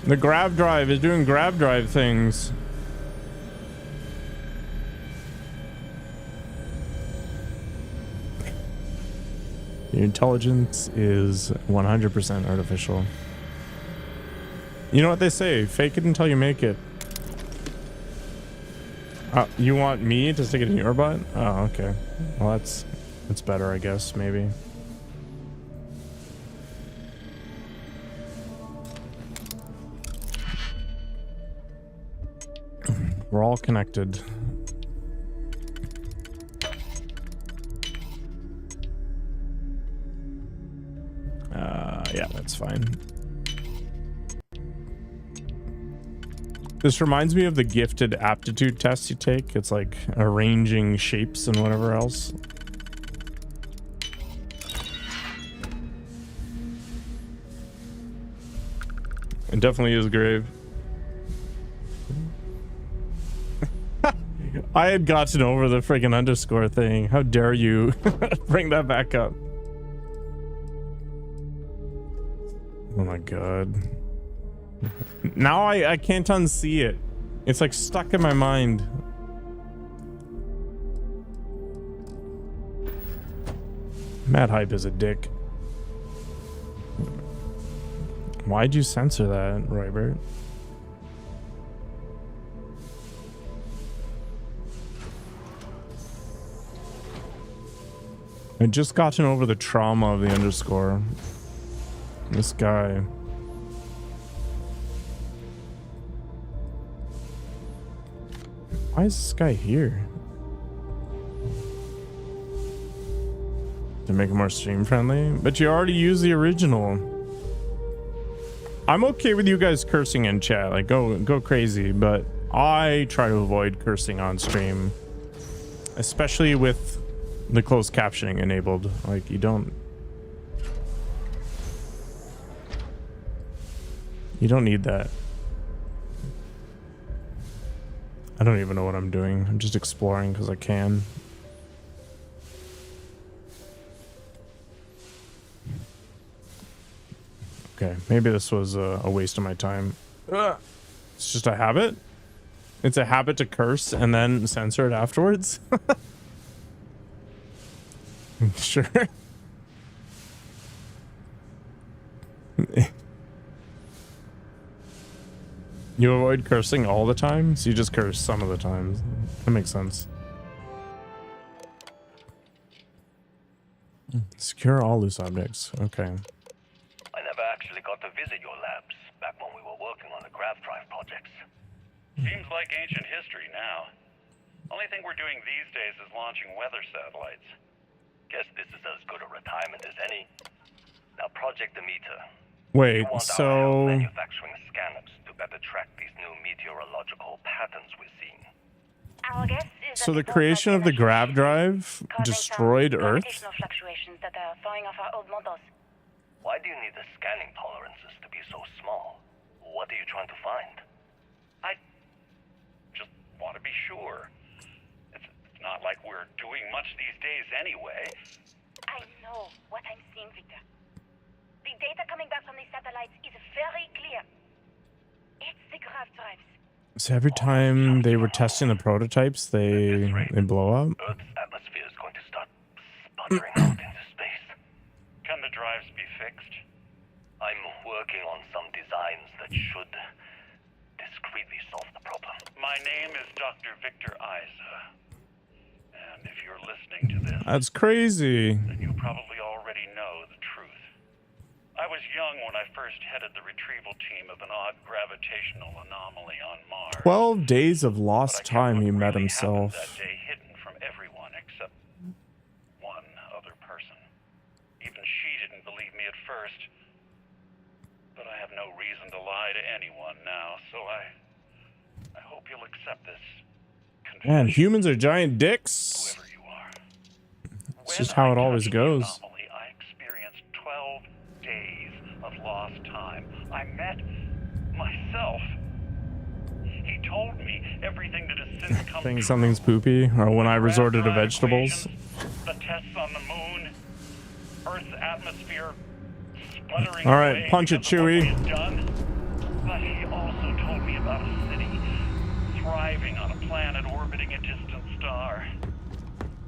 The grab drive is doing grab drive things. Your intelligence is 100% artificial. You know what they say, fake it until you make it. You want me to stick it in your butt? Oh, okay. Well, that's better, I guess, maybe. We're all connected. Yeah, that's fine. This reminds me of the gifted aptitude test you take. It's like arranging shapes and whatever else. It definitely is grave. I had gotten over the friggin' underscore thing. How dare you bring that back up? Oh my god. Now I can't unsee it. It's like stuck in my mind. Mad Hype is a dick. Why'd you censor that, Roybert? I'd just gotten over the trauma of the underscore. This guy. Why is this guy here? To make it more stream friendly? But you already used the original. I'm okay with you guys cursing in chat. Like, go crazy. But I try to avoid cursing on stream. Especially with the closed captioning enabled. Like, you don't need that. I don't even know what I'm doing. I'm just exploring because I can. Okay, maybe this was a waste of my time. It's just a habit. It's a habit to curse and then censor it afterwards. Sure. You avoid cursing all the time, so you just curse some of the times. That makes sense. Secure all loose objects. Okay. I never actually got to visit your labs back when we were working on the grav drive projects. Seems like ancient history now. Only thing we're doing these days is launching weather satellites. Guess this is as good a retirement as any. Now, Project Demeter. Wait, You want so our help manufacturing scanners to better track these new meteorological patterns we're seeing. Our guess is so the creation of the grav drive destroyed Earth? gravitational fluctuations that are throwing off our old models. Why do you need the scanning tolerances to be so small? What are you trying to find? I just want to be sure. It's not like we're doing much these days anyway. I know what I'm seeing, Victor. The data coming back from these satellites is very clear. It's the grav drives. So every time they were testing the prototypes, they blow up? Earth's atmosphere is going to start sputtering out into space. Can the drives be fixed? I'm working on some designs that should discreetly solve the problem. My name is Dr. Victor Isa. And if you're listening to this, That's crazy. then you probably already know the truth. I was young when I first headed the retrieval team of an odd gravitational anomaly on Mars. 12 days of lost time he met That himself. day hidden from everyone except one other person. Even she didn't believe me at first. But I have no reason to lie to anyone now, so I hope you'll accept this. Man, humans are giant dicks. It's just how it always goes. I experienced 12 days of lost time. I met myself. He told me everything that has since come Think true. something's poopy, or when I resorted to vegetables. The tests on the moon, Earth's atmosphere sputtering All right, away punch it, because of what we Chewie. had done. But he also told me about a city thriving on a planet orbiting a distant star.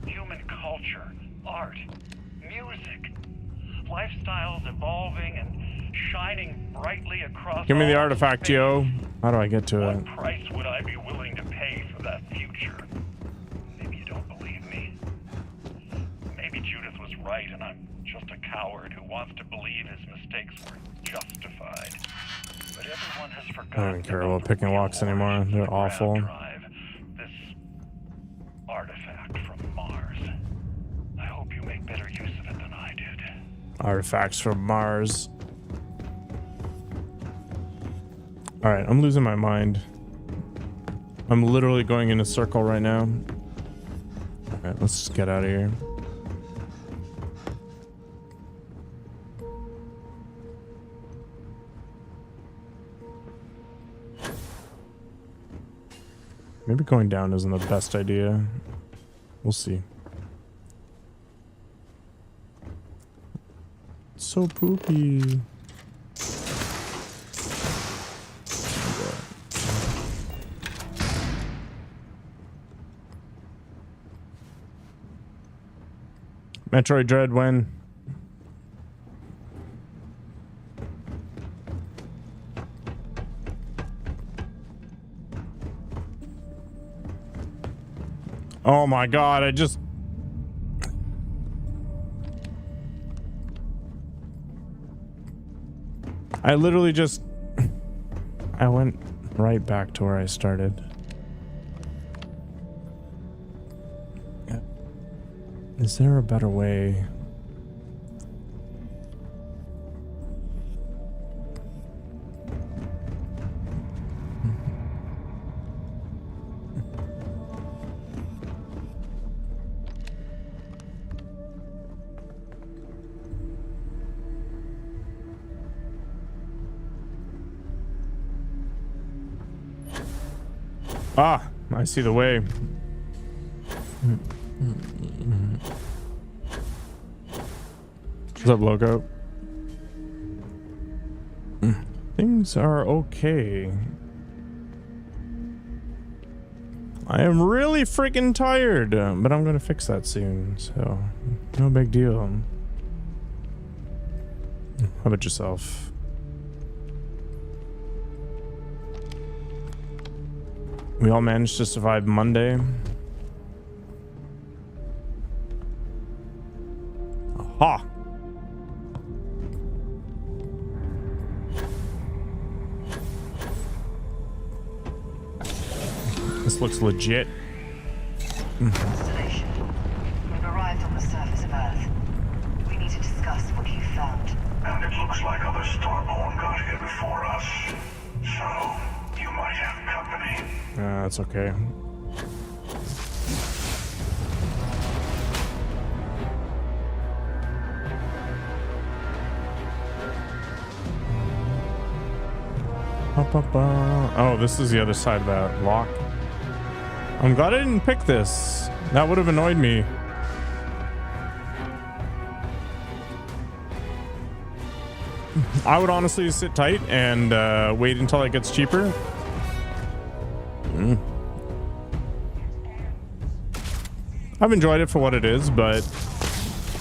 Human culture, art, music, lifestyles evolving and shining brightly across. Give me the all artifact, space. yo. How do I get to it? What price would I be willing to pay for that future? Maybe you don't believe me. Maybe Judith was right and I'm just a coward who wants to believe his mistakes were justified. But everyone has I forgotten. don't even care about picking locks anymore. They're awful. This artifact from Mars. I hope you make better use of it than I did. Artifacts from Mars. All right, I'm losing my mind. I'm literally going in a circle right now. All right, let's just get out of here. Maybe going down isn't the best idea. We'll see. It's so poopy. Metroid Dread when? Oh my god, I literally just I went right back to where I started. Is there a better way? Ah, I see the way. What's up, Logo? Things are okay. I am really freaking tired, but I'm gonna fix that soon, so no big deal. How about yourself? We all managed to survive Monday. Aha! This looks legit. Constellation. We've arrived on the surface of Earth. We need to discuss what you found. And it looks like other Starborn got here before us. So, you might have company. That's okay. Oh, this is the other side of that lock. I'm glad I didn't pick this. That would have annoyed me. I would honestly sit tight and wait until it gets cheaper. I've enjoyed it for what it is, but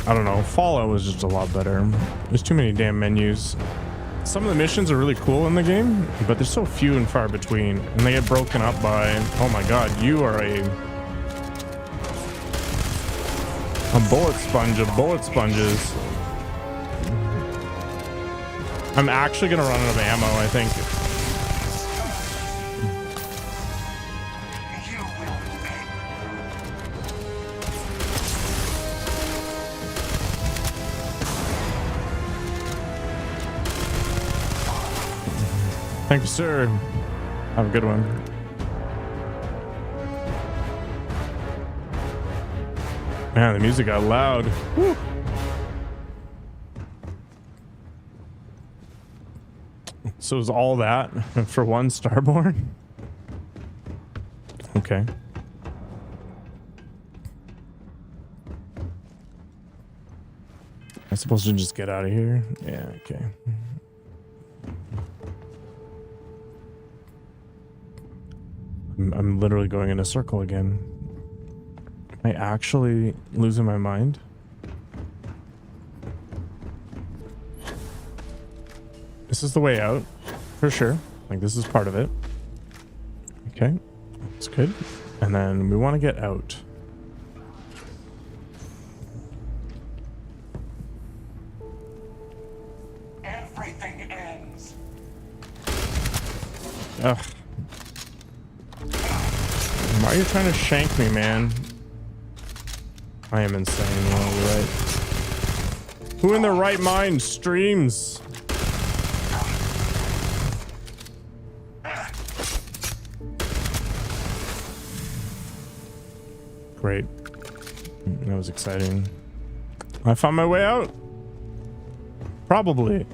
I don't know. Fallout was just a lot better. There's too many damn menus. Some of the missions are really cool in the game, but they're so few and far between, and they get broken up by, oh my god, you are a bullet sponge of bullet sponges. I'm actually gonna run out of ammo, I think. Thank you, sir. Have a good one. Man, the music got loud. Woo. So is all that for one Starborn? Okay. I'm supposed to just get out of here? Yeah, okay. I'm literally going in a circle again. Am I actually losing my mind? This is the way out, for sure. Like, this is part of it. Okay, that's good. And then we want to get out. Everything ends. Ugh. Why are you trying to shank me, man? I am insane. Well, you're right. Who in their right mind streams? Great. That was exciting. I found my way out. Probably.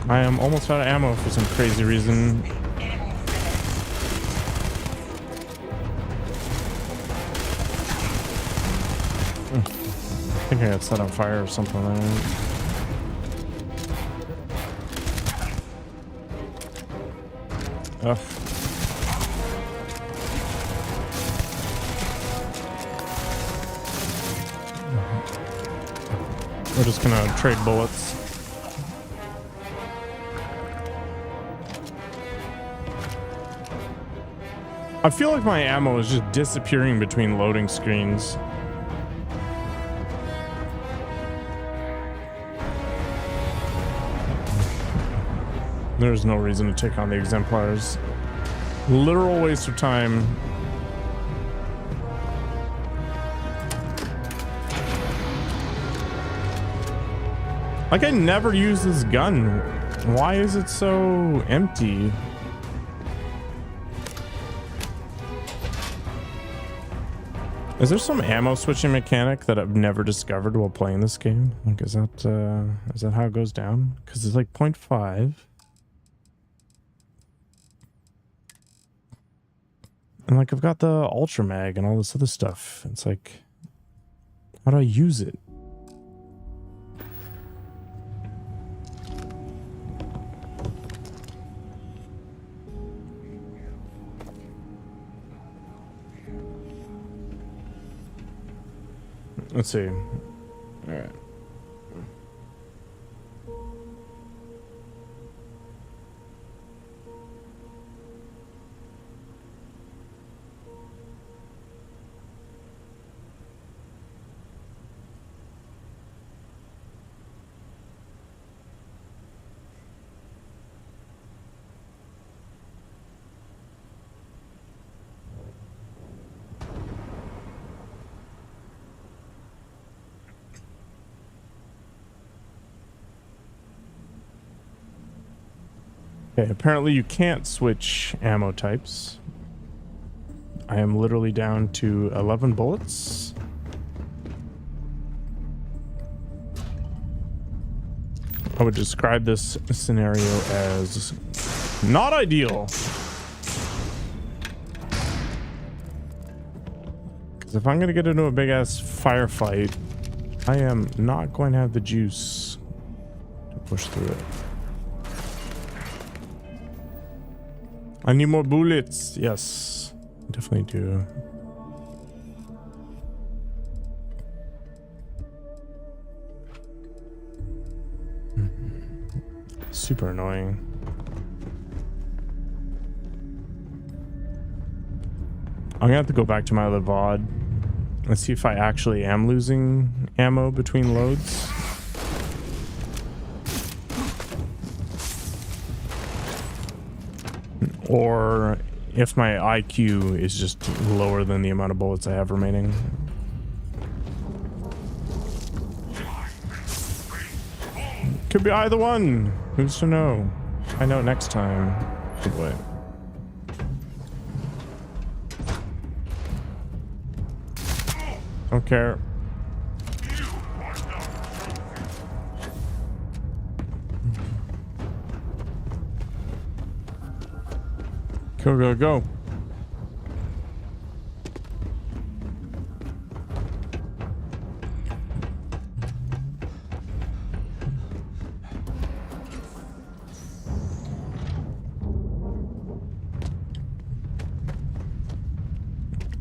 I am almost out of ammo for some crazy reason. I think I got set on fire or something like that. Ugh. We're just gonna trade bullets. I feel like my ammo is just disappearing between loading screens. There's no reason to take on the exemplars. Literal waste of time. Like, I never use this gun. Why is it so empty? Is there some ammo switching mechanic that I've never discovered while playing this game? Like, is that how it goes down? Because it's like 0.5. And like, I've got the Ultra Mag and all this other stuff. It's like, how do I use it? Let's see. All right. Okay, apparently you can't switch ammo types. I am literally down to 11 bullets. I would describe this scenario as not ideal. Because if I'm going to get into a big ass firefight, I am not going to have the juice to push through it. I need more bullets. Yes, I definitely do. Super annoying. I'm gonna have to go back to my other VOD and see if I actually am losing ammo between loads. Or if my IQ is just lower than the amount of bullets I have remaining. Could be either one. Who's to know? I know next time. Oh boy. Don't care. Go, go, go.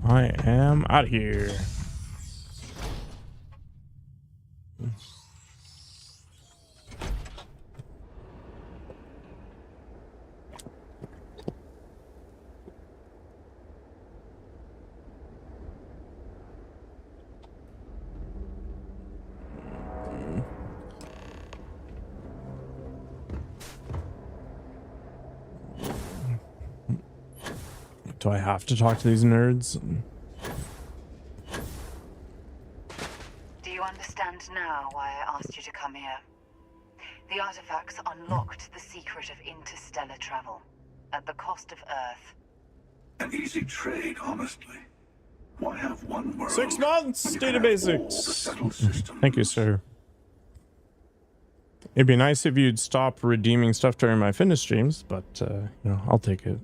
I am out of here. Do I have to talk to these nerds? Do you understand now why I asked you to come here? The artifacts unlocked the secret of interstellar travel at the cost of Earth. An easy trade, honestly. Why have one world? 6 months, data basics. Thank you, sir. It'd be nice if you'd stop redeeming stuff during my fitness streams, but you know, I'll take it.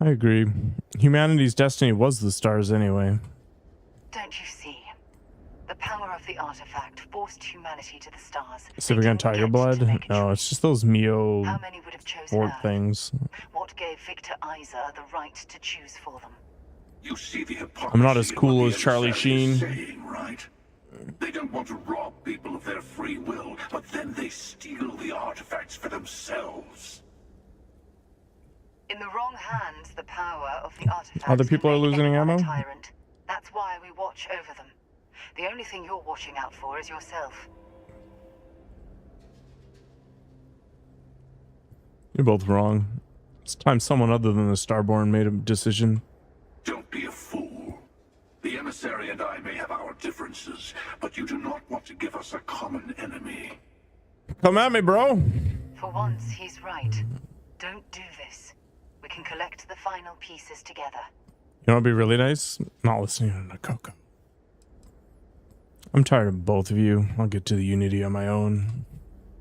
I agree. Humanity's destiny was the stars anyway. Don't you see? The power of the artifact forced humanity to the stars. Civigan Tiger Blood? No, it's just those Mio How many would have chosen board Earth? things. What gave Victor Isa the right to choose for them? You see the hypocrisy I'm not as in cool what as the Charlie emissary is Sheen. saying, right? They don't want to rob people of their free will, but then they steal the artifacts for themselves. In the wrong hands, the power of the artifact. Other people are losing ammo? Tyrant. That's why we watch over them. The only thing you're watching out for is yourself. You're both wrong. It's time someone other than the Starborn made a decision. Don't be a fool. The emissary and I may have our differences, but you do not want to give us a common enemy. Come at me, bro. For once, he's right. Don't do this. We can collect the final pieces together. You know what'd be really nice? Not listening to Coco. I'm tired of both of you. I'll get to the Unity on my own.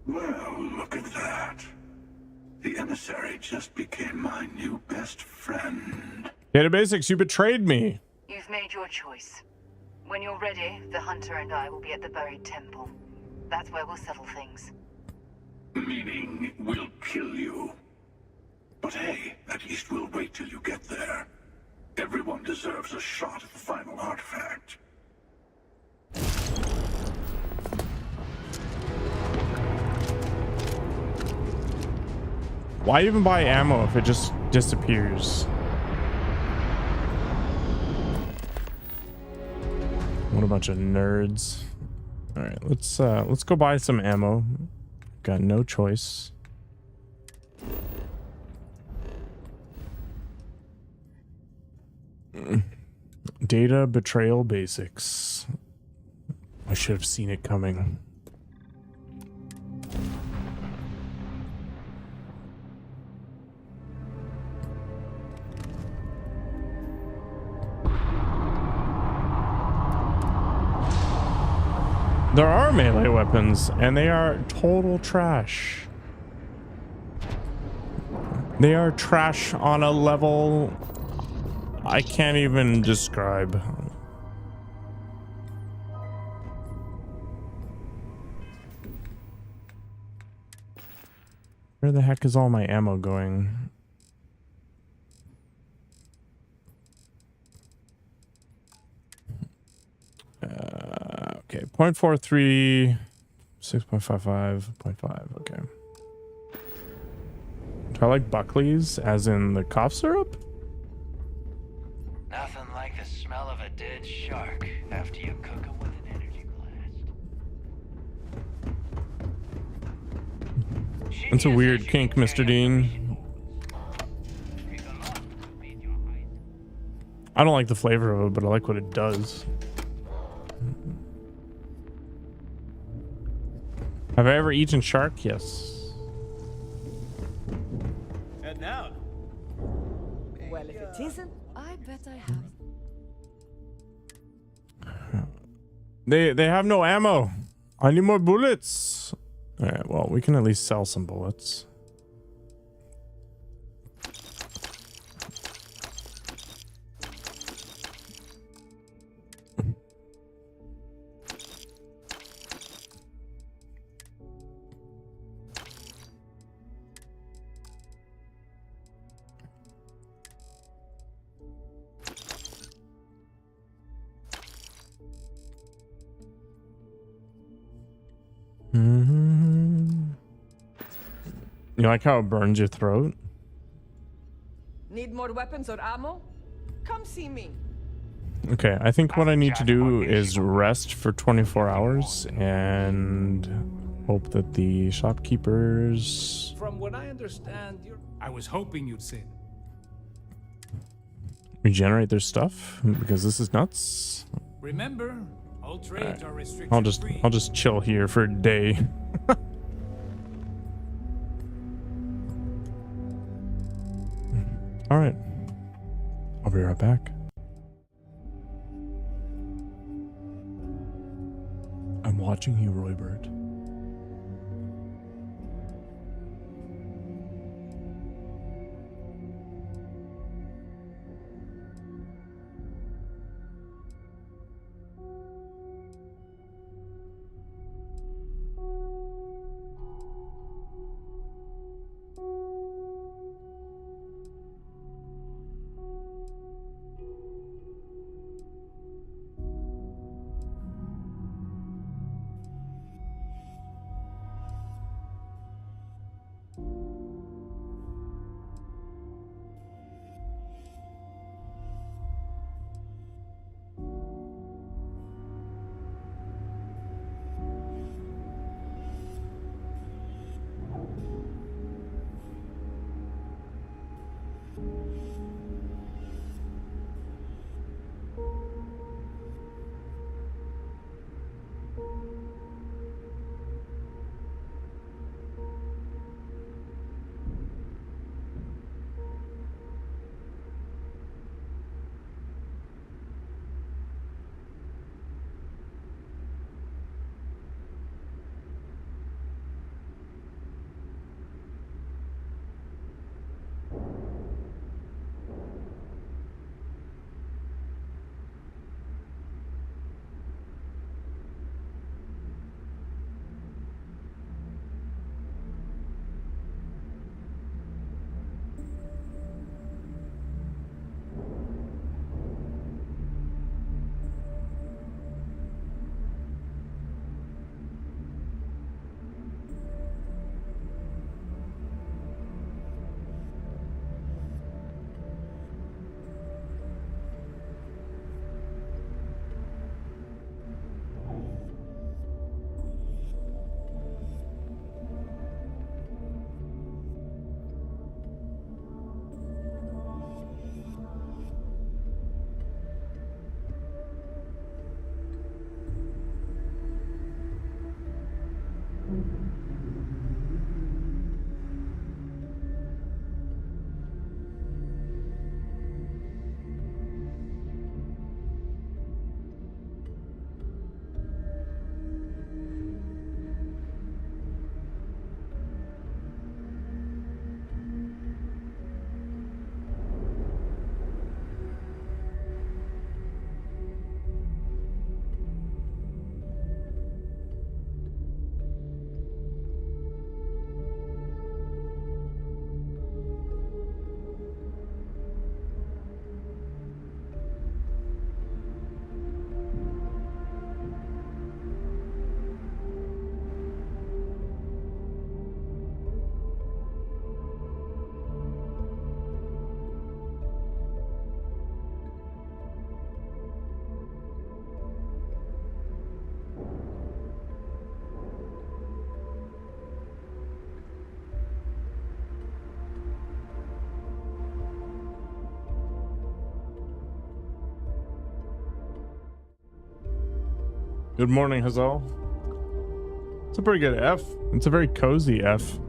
Well, look at that. The emissary just became my new best friend. Data Basics, you betrayed me. You've made your choice. When you're ready, the hunter and I will be at the buried temple. That's where we'll settle things. Meaning, we'll kill you. But hey, at least we'll wait till you get there. Everyone deserves a shot at the final artifact. Why even buy ammo if it just disappears? What a bunch of nerds. All right, let's go buy some ammo. Got no choice. Data betrayal basics. I should have seen it coming. There are melee weapons, and they are total trash. They are trash on a level I can't even describe. Where the heck is all my ammo going? Okay, 0.43, 6.55, 0.5, okay. Do I like Buckley's, as in the cough syrup? Nothing like the smell of a dead shark after you cook them with an energy blast. That's a weird kink, Mr. Dean. I don't like the flavor of it, but I like what it does. Have I ever eaten shark? Yes. And now. Well, if it isn't, I bet I have. They have no ammo. I need more bullets. All right, well, we can at least sell some bullets. You like how it burns your throat? Need more weapons or ammo? Come see me. Okay, I think what I need to do is rest for 24 hours and hope that the shopkeepers... From what I understand, I was hoping you'd say regenerate their stuff, because this is nuts. Remember, all trades are restricted. I'll just chill here for a day. All right, I'll be right back. I'm watching you, Roybert. Good morning, Hazal. It's a pretty good F. It's a very cozy F.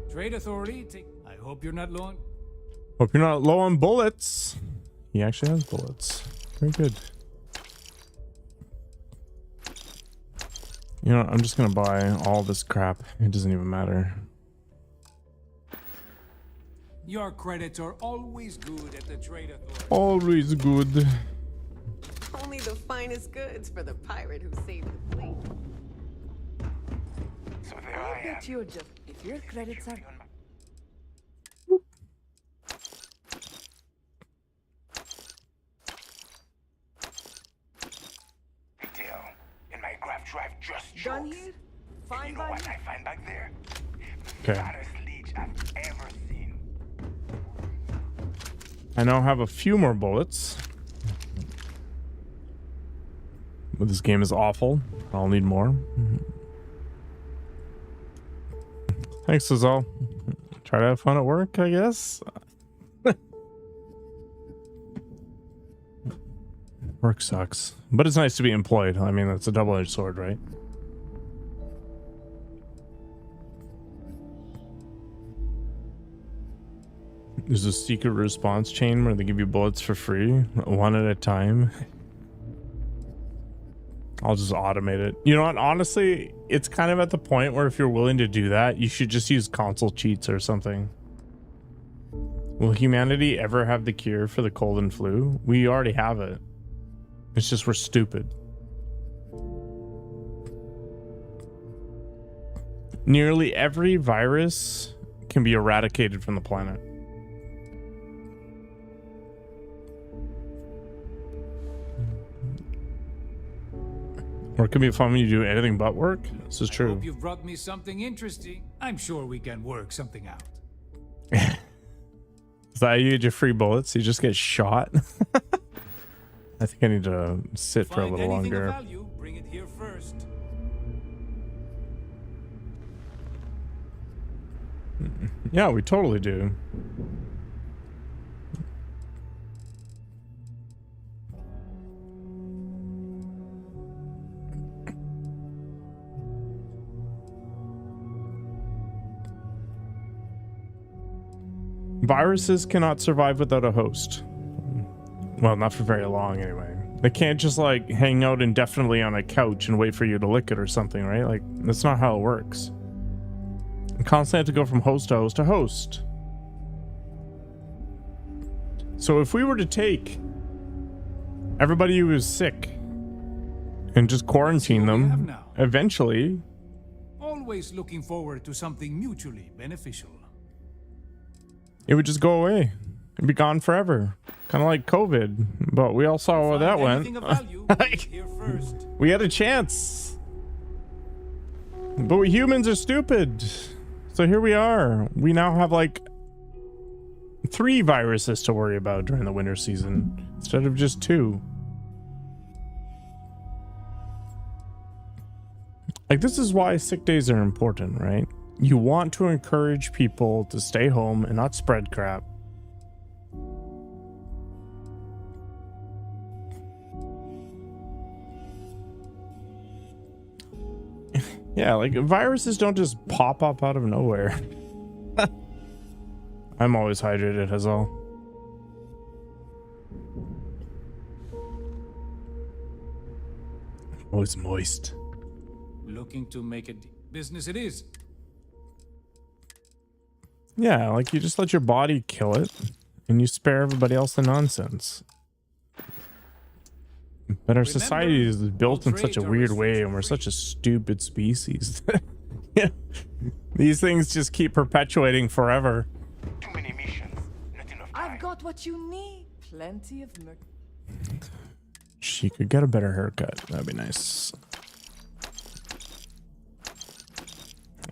Trade authority, I hope you're not low on... Hope you're not low on bullets. He actually has bullets. Very good. You know, I'm just gonna buy all this crap. It doesn't even matter. Your credits are always good at the trade authority. Always good. Only the finest goods for the pirate who saved the fleet. So there I am. Bet you're just if your credits are. Detail. And my graph drive just Done chokes. here? And Fine you know by what me. I find back there? Okay. Fattest leech I've ever seen. I now have a few more bullets. But this game is awful. I'll need more. Thanks, Azal. Try to have fun at work, I guess. Work sucks. But it's nice to be employed. I mean, that's a double-edged sword, right? There's a secret response chain where they give you bullets for free, one at a time. I'll just automate it. You know what? Honestly, it's kind of at the point where if you're willing to do that, you should just use console cheats or something. Will humanity ever have the cure for the cold and flu? We already have it. It's just we're stupid. Nearly every virus can be eradicated from the planet. Or it can be fun when you do anything but work. This is I true. hope you've brought me something interesting. I'm sure we can work something out. Is that how you get your free bullets? You just get shot? I think I need to sit for a little longer. Of value, bring it here first. Yeah, we totally do. Viruses cannot survive without a host. Well, not for very long anyway. They can't just like hang out indefinitely on a couch and wait for you to lick it or something, right? Like, that's not how it works. You constantly have to go from host to host to host. So if we were to take everybody who is sick and just quarantine them, eventually... Always looking forward to something mutually beneficial. It would just go away. It'd be gone forever. Kind of like COVID. But we all saw where that went. We had a chance. But we humans are stupid. So here we are. We now have like 3 viruses to worry about during the winter season instead of just 2. Like, this is why sick days are important, right? You want to encourage people to stay home and not spread crap. Yeah, like viruses don't just pop up out of nowhere. I'm always hydrated, Hazal. Always moist. Looking to make it business it is. Yeah, like you just let your body kill it and you spare everybody else the nonsense. But our society is built in such a weird way and we're such a stupid species. Yeah. These things just keep perpetuating forever. Too many missions, not enough time. I've got what you need. Plenty of merc. She could get a better haircut. That'd be nice.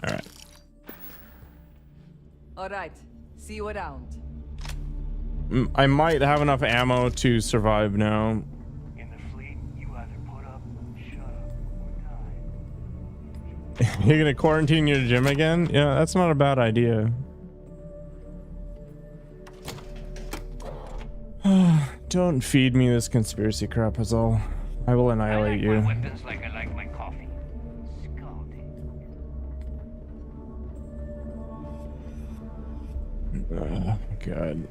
All right. All right. See you around. I might have enough ammo to survive now. In the fleet, you either put up, shut up, or die. You're gonna quarantine your gym again? Yeah, that's not a bad idea. Don't feed me this conspiracy crap, Azal. I will annihilate you. Weapons like I like my coffee. Oh, God.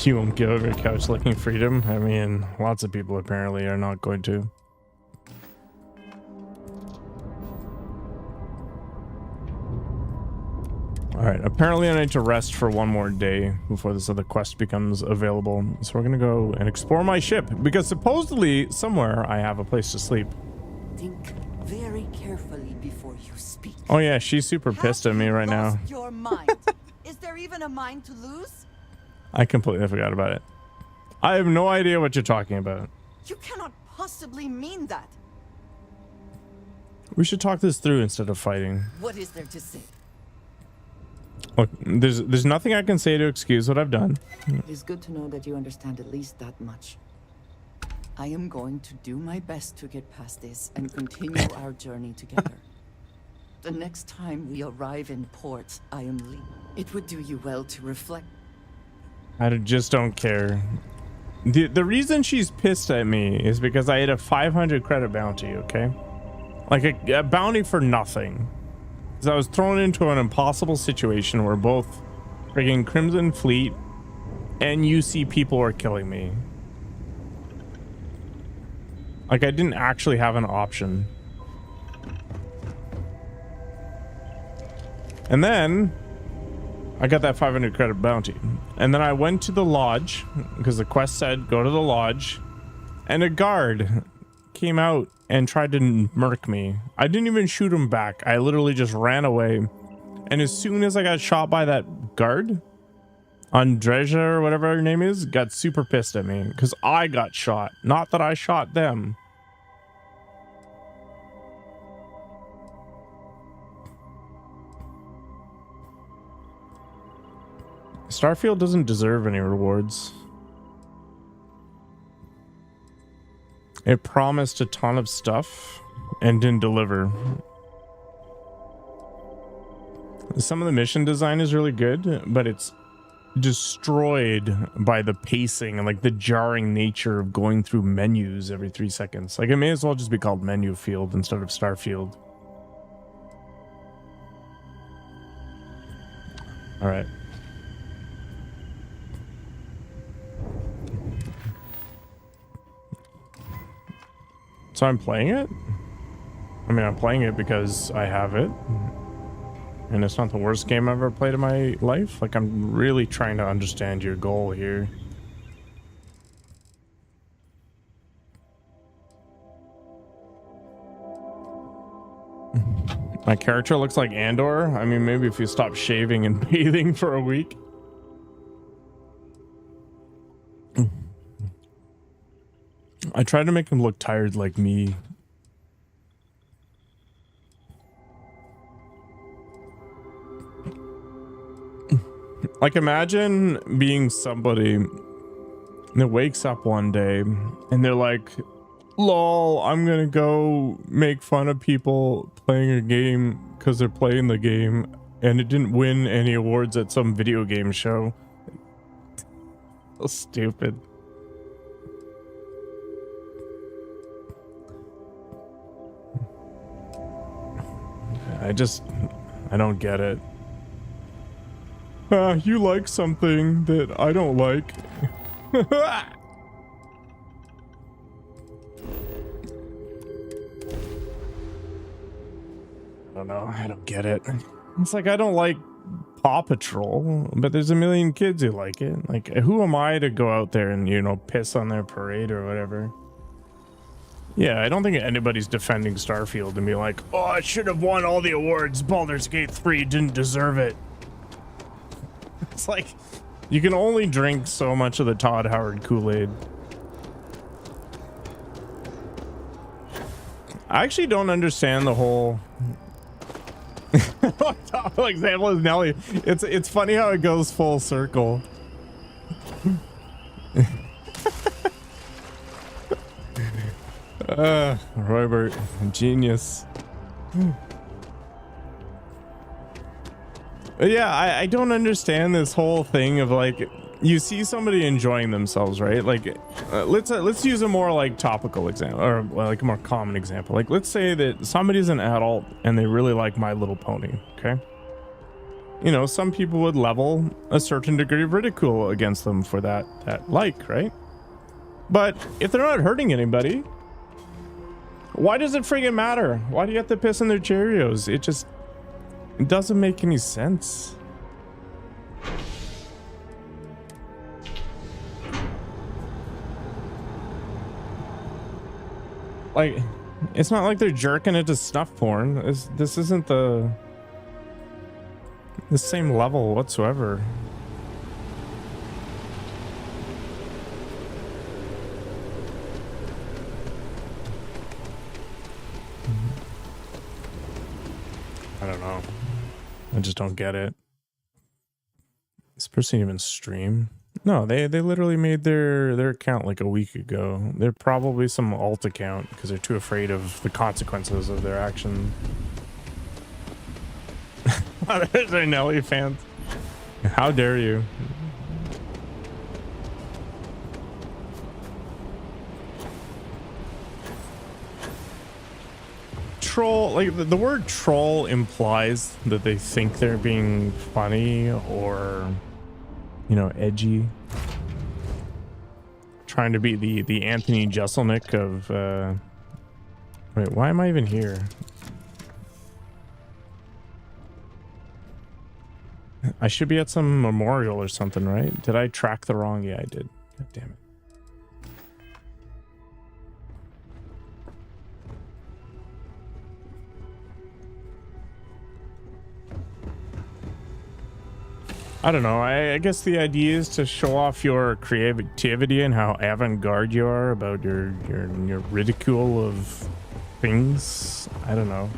You won't give up your couch licking freedom? I mean, lots of people apparently are not going to. Alright, apparently I need to rest for one more day before this other quest becomes available. So we're gonna go and explore my ship, because supposedly somewhere I have a place to sleep. Think very carefully before you speak. Oh yeah, she's super pissed at me right now. Lost your mind. Is there even a mind to lose? I completely forgot about it. I have no idea what you're talking about. You cannot possibly mean that. We should talk this through instead of fighting. What is there to say? Look, there's nothing I can say to excuse what I've done. It is good to know that you understand at least that much. I am going to do my best to get past this and continue our journey together. The next time we arrive in port, I am leaving. It would do you well to reflect. I just don't care. The reason she's pissed at me is because I hit a 500 credit bounty, okay? Like a bounty for nothing. Because I was thrown into an impossible situation where both friggin' Crimson Fleet and UC people were killing me. Like I didn't actually have an option. And then I got that 500 credit bounty. And then I went to the lodge because the quest said go to the lodge, and a guard came out and tried to murk me. I didn't even shoot him back. I literally just ran away. And as soon as I got shot by that guard, Andreja or whatever her name is, got super pissed at me because I got shot, not that I shot them. Starfield doesn't deserve any rewards. It promised a ton of stuff and didn't deliver. Some of the mission design is really good, but it's destroyed by the pacing and like the jarring nature of going through menus every 3 seconds. Like it may as well just be called Menu Field instead of Starfield. All right. So I'm playing it? I mean, I'm playing it because I have it. And it's not the worst game I've ever played in my life. Like, I'm really trying to understand your goal here. My character looks like Andor. I mean, maybe if you stop shaving and bathing for a week. I tried to make him look tired like me. Like imagine being somebody that wakes up one day and they're like, lol, I'm gonna go make fun of people playing a game because they're playing the game and it didn't win any awards at some video game show. So stupid. I don't get it. You like something that I don't like. I don't know. I don't get it. It's like I don't like Paw Patrol, but there's a million kids who like it. Like, who am I to go out there and, you know, piss on their parade or whatever? Yeah, I don't think anybody's defending Starfield and be like, oh, I should have won all the awards. Baldur's Gate 3 didn't deserve it. It's like, you can only drink so much of the Todd Howard Kool-Aid. I actually don't understand the whole... example is Nelly. It's funny how it goes full circle. Robert, genius. But yeah, I don't understand this whole thing of like, you see somebody enjoying themselves, right? Like, let's use a more like topical example, or like a more common example. Like, let's say that somebody's an adult and they really like My Little Pony. Okay, you know, some people would level a certain degree of ridicule against them for that like, right? But if they're not hurting anybody, why does it friggin' matter? Why do you have to piss in their Cheerios? It doesn't make any sense. Like, it's not like they're jerking into snuff porn. This isn't the same level whatsoever. I don't know. I just don't get it. This person even stream? No, they literally made their account like a week ago. They're probably some alt account because they're too afraid of the consequences of their action. There's our Nelly fans. How dare you? Troll, like the word troll implies that they think they're being funny or, you know, edgy, trying to be the Anthony Jeselnik of wait, why am I even here? I should be at some memorial or something, right? Did I track the wrong? Yeah, I did. God damn it. I don't know. I guess the idea is to show off your creativity and how avant-garde you are about your ridicule of things. I don't know.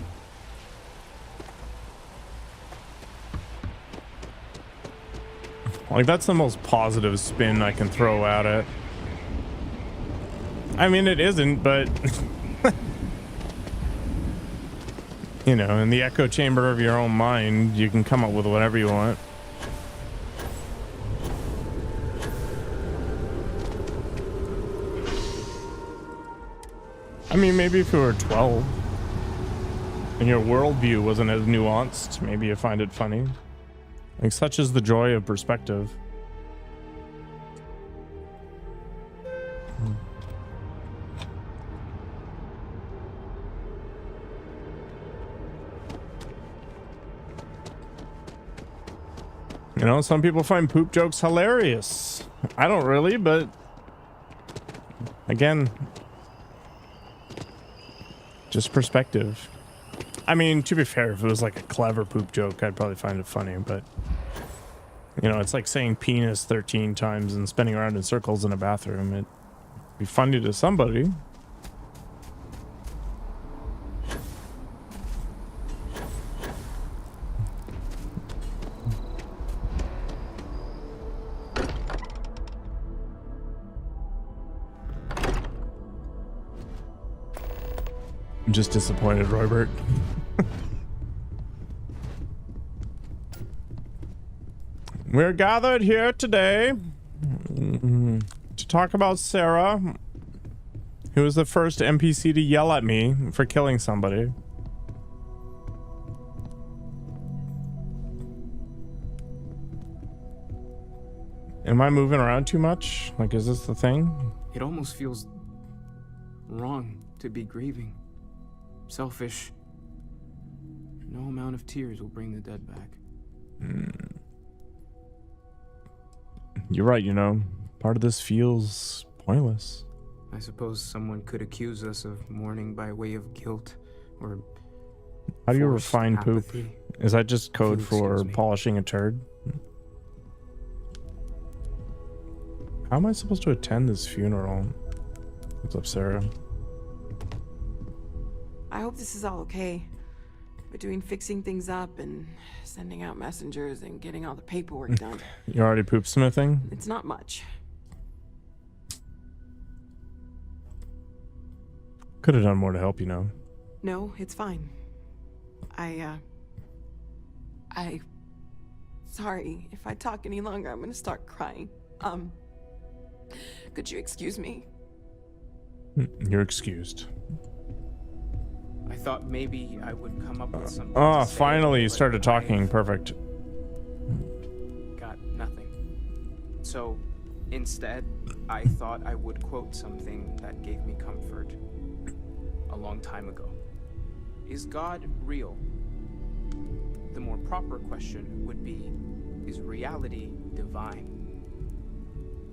Like, that's the most positive spin I can throw at it. I mean, it isn't, but you know, in the echo chamber of your own mind, you can come up with whatever you want. I mean, maybe if you were 12 and your worldview wasn't as nuanced, maybe you find it funny. Like, such is the joy of perspective. You know, some people find poop jokes hilarious. I don't really, but again, just perspective. I mean, to be fair, if it was like a clever poop joke, I'd probably find it funny, but you know, it's like saying penis 13 times and spinning around in circles in a bathroom. It'd be funny to somebody. I'm just disappointed, Robert. We're gathered here today to talk about Sarah, who was the first NPC to yell at me for killing somebody. Am I moving around too much? Like, is this the thing? It almost feels wrong to be grieving. Selfish. No amount of tears will bring the dead back. You're right, you know. Part of this feels pointless. I suppose someone could accuse us of mourning by way of guilt or How do you refine poop? apathy. Is that just code Excuse for me. polishing a turd? How am I supposed to attend this funeral? What's up, Sarah? I hope this is all okay. Between fixing things up and sending out messengers and getting all the paperwork done. You're already poop smithing? It's not much. Could have done more to help, you know. No, it's fine. Sorry, if I talk any longer, I'm gonna start crying. Could you excuse me? You're excused. I thought maybe I would come up with something. Oh, to say, finally you but started talking. Perfect. Got nothing. So, instead, I thought I would quote something that gave me comfort a long time ago. Is God real? The more proper question would be, is reality divine?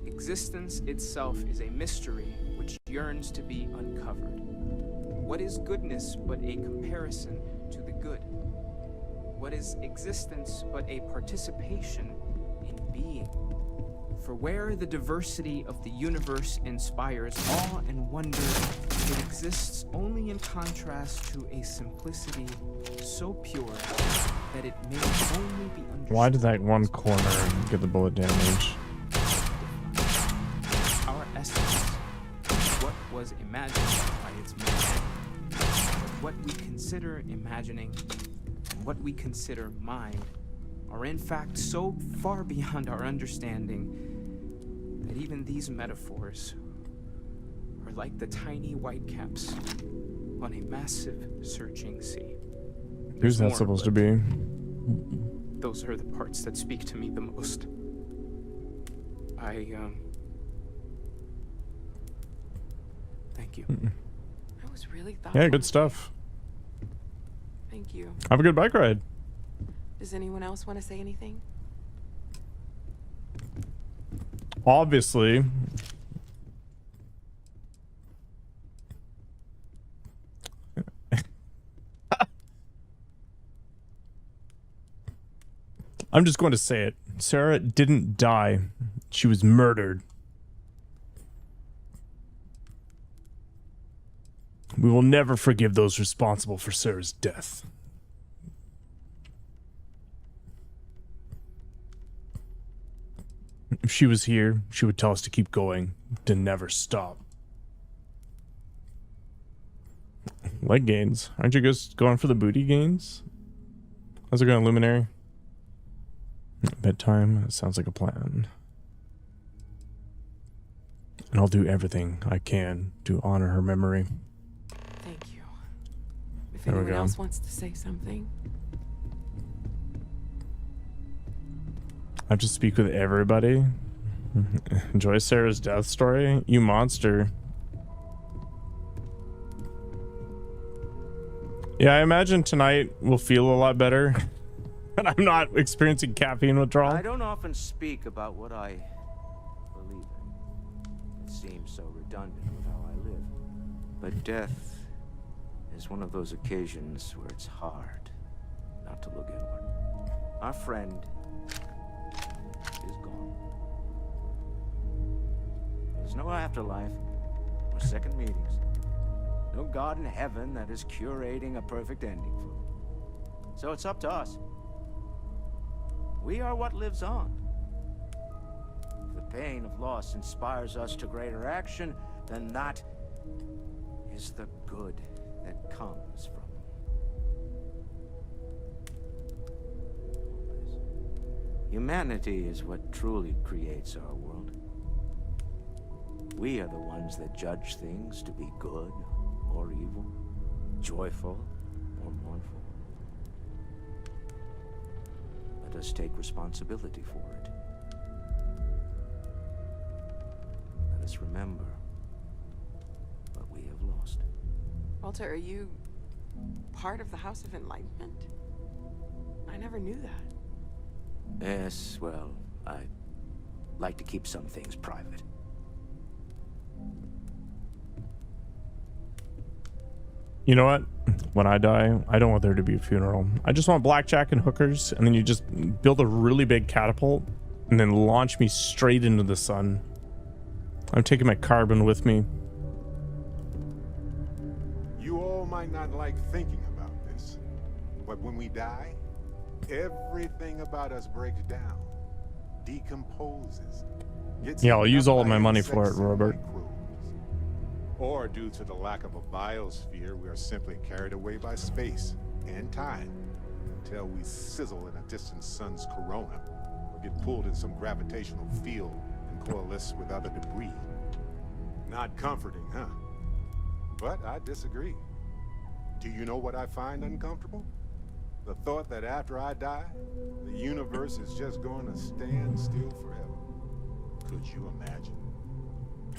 Existence itself is a mystery which yearns to be uncovered. What is goodness but a comparison to the good? What is existence but a participation in being? For where the diversity of the universe inspires awe and wonder, it exists only in contrast to a simplicity so pure that it may only be understood. Why did that one corner get the bullet damage? Our essence is what was imagined by its mind. What we consider imagining and what we consider mind are in fact so far beyond our understanding that even these metaphors are like the tiny white caps on a massive searching sea. Who's that supposed to be? Those are the parts that speak to me the most. Thank you. That was really thoughtful. Yeah, good stuff. Thank you. Have a good bike ride. Does anyone else want to say anything? Obviously. I'm just going to say it. Sarah didn't die. She was murdered. We will never forgive those responsible for Sarah's death. If she was here, she would tell us to keep going, to never stop. Leg gains. Aren't you guys going for the booty gains? How's it going, Luminary? Bedtime. Sounds like a plan. And I'll do everything I can to honor her memory. Thank you. If There we anyone go. else wants to say something. I have to speak with everybody. Enjoy Sarah's death story? You monster. Yeah, I imagine tonight will feel a lot better. And I'm not experiencing caffeine withdrawal. I don't often speak about what I believe in. It seems so redundant with how I live. But death is one of those occasions where it's hard not to look inward. Our friend is gone. There's no afterlife, or second meetings. No God in heaven that is curating a perfect ending for them. So it's up to us. We are what lives on. If the pain of loss inspires us to greater action, then that is the good that comes from it. Humanity is what truly creates our world. We are the ones that judge things to be good or evil, joyful or mournful. Let us take responsibility for it. Let us remember what we have lost. Walter, are you part of the House of Enlightenment? I never knew that. Yes, well, I like to keep some things private. You know what? When I die, I don't want there to be a funeral. I just want blackjack and hookers, and then you just build a really big catapult and then launch me straight into the sun. I'm taking my carbon with me. You all might not like thinking about this, but when we die, everything about us breaks down, decomposes. Yeah, I'll use all of my money for it, Robert. Or due to the lack of a biosphere, we are simply carried away by space and time until we sizzle in a distant sun's corona or get pulled in some gravitational field and coalesce with other debris. Not comforting, huh? But I disagree. Do you know what I find uncomfortable? The thought that after I die, the universe is just going to stand still forever. Could you imagine?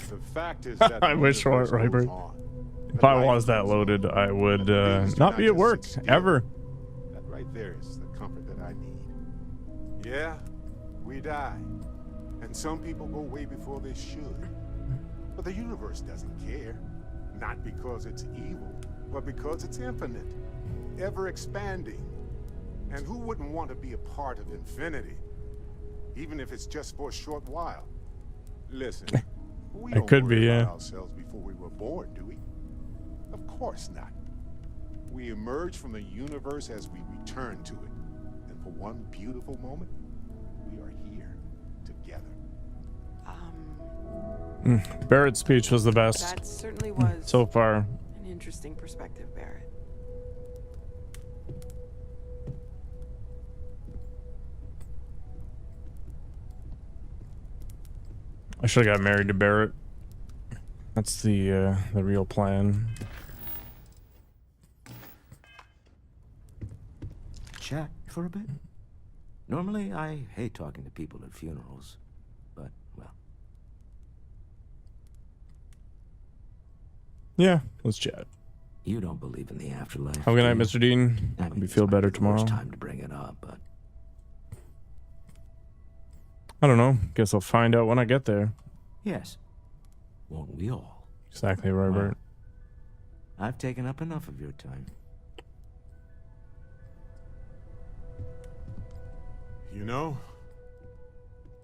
The fact is that I wish for it, Rybert. If I was that loaded, I would not be at work ever. That right there is the comfort that I need. Yeah, we die. And some people go way before they should. But the universe doesn't care. Not because it's evil, but because it's infinite. Ever expanding. And who wouldn't want to be a part of infinity? Even if it's just for a short while. Listen, we It don't could worry be, about yeah. ourselves before we were born, do we? Of course not. We emerge from the universe as we return to it. And for one beautiful moment, we are here together. Barrett's speech was the best That certainly was so far. an interesting perspective, Barrett. I should have got married to Barrett. That's the real plan. Chat for a bit? Normally, I hate talking to people at funerals, but, well. Yeah, let's chat. You don't believe in the afterlife. Have a good night, do you? Mr. Dean. I Hope mean, you feel better tomorrow. Worst time to bring it up, but I don't know. Guess I'll find out when I get there. yes. Won't we all? Exactly, Robert. I've taken up enough of your time. You know,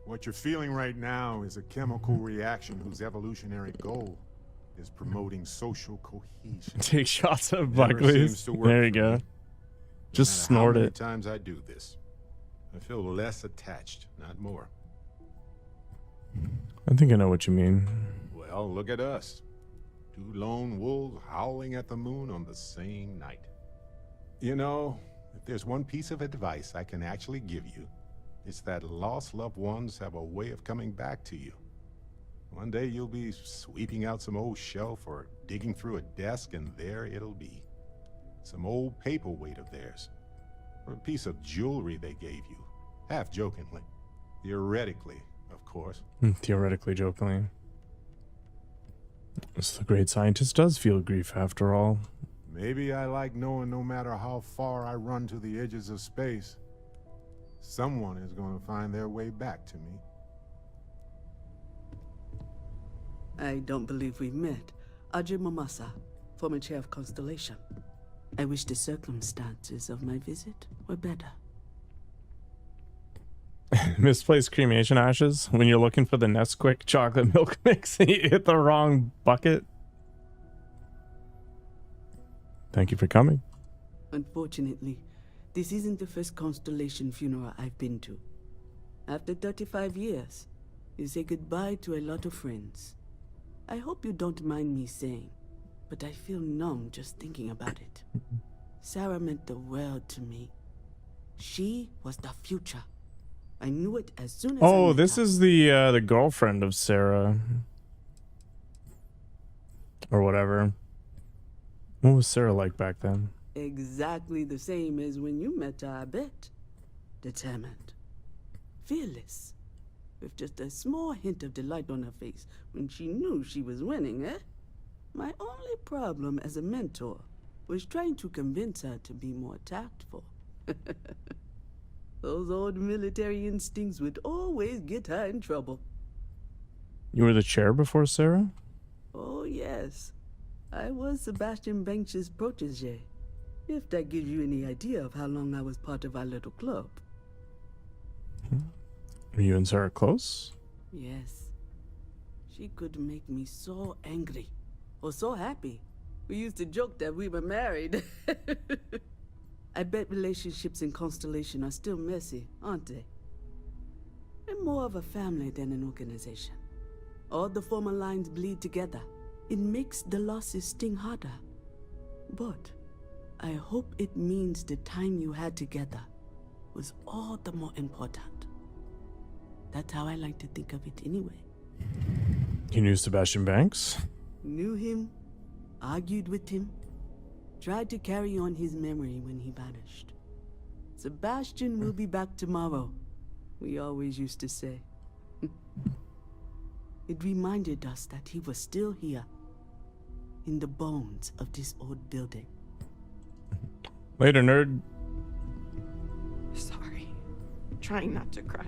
what you're feeling right now is a chemical reaction whose evolutionary goal is promoting social cohesion. Take shots of Never Buckley's. seems to work There you for go. me. Just No matter snort how many it. times I do this, I feel less attached, not more. I think I know what you mean. Well, look at us. Two lone wolves howling at the moon on the same night. You know, if there's one piece of advice I can actually give you, it's that lost loved ones have a way of coming back to you. One day you'll be sweeping out some old shelf or digging through a desk, and there it'll be. Some old paperweight of theirs. Or a piece of jewelry they gave you. Half jokingly. Theoretically, of course. Theoretically, jokingly. This the great scientist does feel grief after all. Maybe I like knowing no matter how far I run to the edges of space, someone is going to find their way back to me. I don't believe we've met. Ajay Mamasa, former chair of Constellation. I wish the circumstances of my visit were better. Misplaced cremation ashes when you're looking for the Nesquik chocolate milk mix and you hit the wrong bucket. Thank you for coming. Unfortunately, this isn't the first Constellation funeral I've been to. After 35 years, you say goodbye to a lot of friends. I hope you don't mind me saying, but I feel numb just thinking about it. Sarah meant the world to me. She was the future. I knew it as soon as I Oh, met this her. is the girlfriend of Sarah. Or whatever. What was Sarah like back then? Exactly the same as when you met her, I bet. Determined. Fearless. With just a small hint of delight on her face when she knew she was winning, eh? My only problem as a mentor was trying to convince her to be more tactful. Those old military instincts would always get her in trouble. You were the chair before Sarah? Oh, yes. I was Sebastian Banks's protege. If that gives you any idea of how long I was part of our little club. Were you and Sarah close? Yes. She could make me so angry. Or so happy. We used to joke that we were married. I bet relationships in Constellation are still messy, aren't they? We're more of a family than an organization. All the former lines bleed together. it makes the losses sting harder. But I hope it means the time you had together was all the more important. That's how I like to think of it anyway. You knew Sebastian Banks? Knew him, argued with him, tried to carry on his memory when he vanished. Sebastian will be back tomorrow, we always used to say. It reminded us that he was still here, in the bones of this old building. Later, nerd. Sorry. Trying not to cry.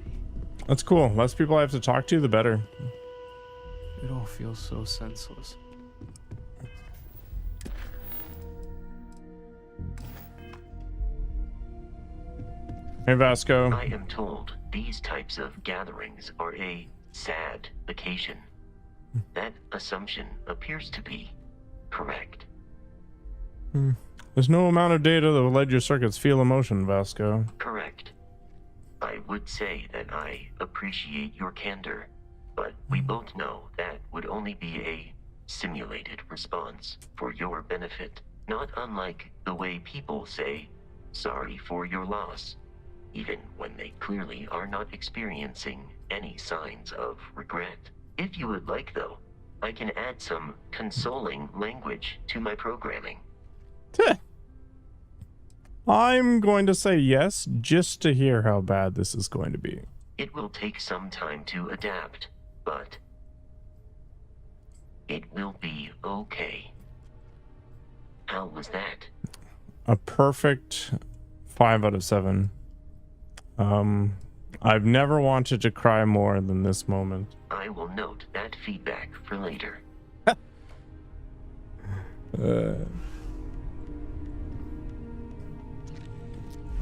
That's cool. Less people I have to talk to, the better. It all feels so senseless. Hey, Vasco. I am told these types of gatherings are a sad occasion. That assumption appears to be correct. There's no amount of data that will let your circuits feel emotion, Vasco. Correct. I would say that I appreciate your candor, but we both know that would only be a simulated response for your benefit, not unlike the way people say, sorry for your loss, even when they clearly are not experiencing any signs of regret. If you would like, though, I can add some consoling language to my programming. I'm going to say yes, just to hear how bad this is going to be. It will take some time to adapt, but it will be okay. How was that? A perfect 5 out of 7. I've never wanted to cry more than this moment. I will note that feedback for later.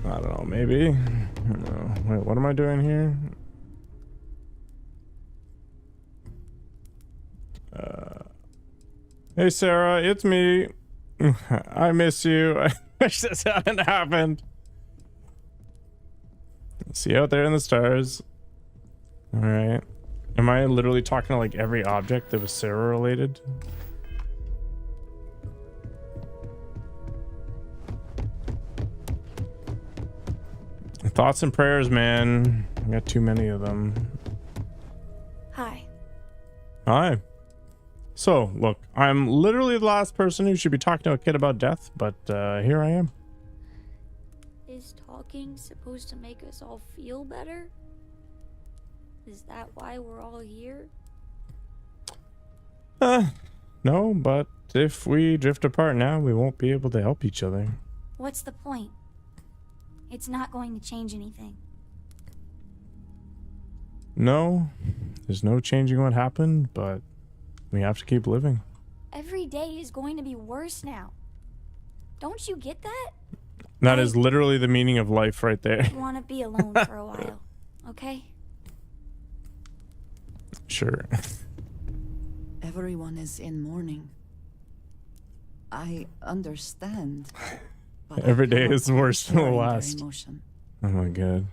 I don't know, maybe. I don't know. Wait, what am I doing here? Hey, Sarah, it's me. I miss you. I wish this hadn't happened. See you out there in the stars. All right. Am I literally talking to like every object that was Sarah related? Thoughts and prayers, man. I got too many of them. Hi. Hi. So, look, I'm literally the last person who should be talking to a kid about death, but here I am. Is talking supposed to make us all feel better? Is that why we're all here? No, but if we drift apart now, we won't be able to help each other. What's the point? It's not going to change anything. No, there's no changing what happened, but we have to keep living. Every day is going to be worse now. Don't you get that? That is literally the meaning of life right there. I want to be alone for a while, okay? Sure. Everyone is in mourning. I understand. But Every I day cannot is worse than the share in their last. emotion. Oh my god.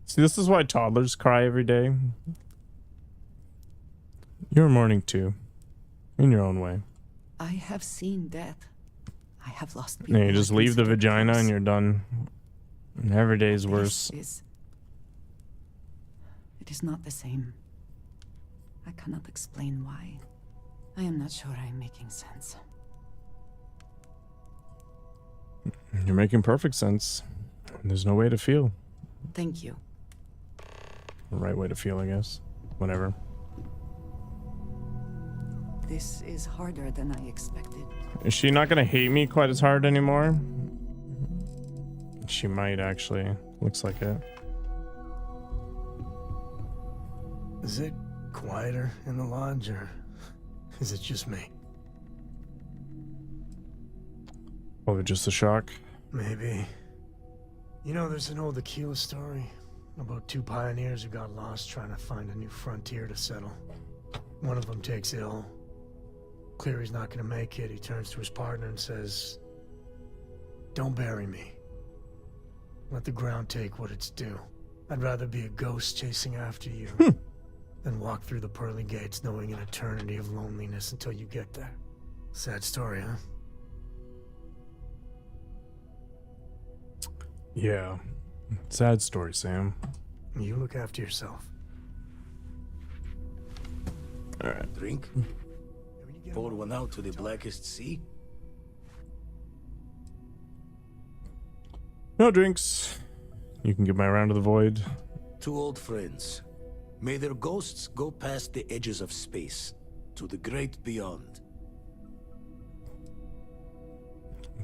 See, this is why toddlers cry every day. You're mourning too. In your own way. I have seen death. I have lost people. Yeah, you just I leave the considered vagina close. and you're done. And every day is worse. It is not the same. I cannot explain why. I am not sure I am making sense. You're making perfect sense. There's no way to feel. Thank you. The right way to feel, I guess. Whatever. This is harder than I expected. Is she not gonna hate me quite as hard anymore? She might actually. Looks like it. Is it quieter in the lodge, or is it just me? Probably just a shock. Maybe. You know, there's an old Aquila story about two pioneers who got lost trying to find a new frontier to settle. One of them takes ill. Clear he's not gonna make it. He turns to his partner and says, "Don't bury me. Let the ground take what it's due. I'd rather be a ghost chasing after you then walk through the pearly gates knowing an eternity of loneliness until you get there. Sad story, huh? Yeah. Sad story, Sam. You look after yourself. Alright. Drink? Pour one out to the blackest sea? No drinks. You can give my round to the void. Two old friends. May their ghosts go past the edges of space, to the great beyond.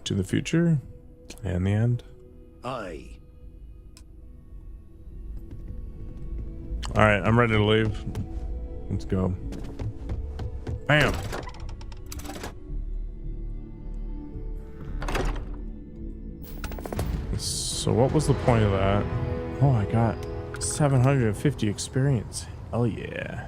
To the future and the end. Aye. Alright, I'm ready to leave. Let's go. Bam! So what was the point of that? Oh, I got 750 experience. Hell yeah.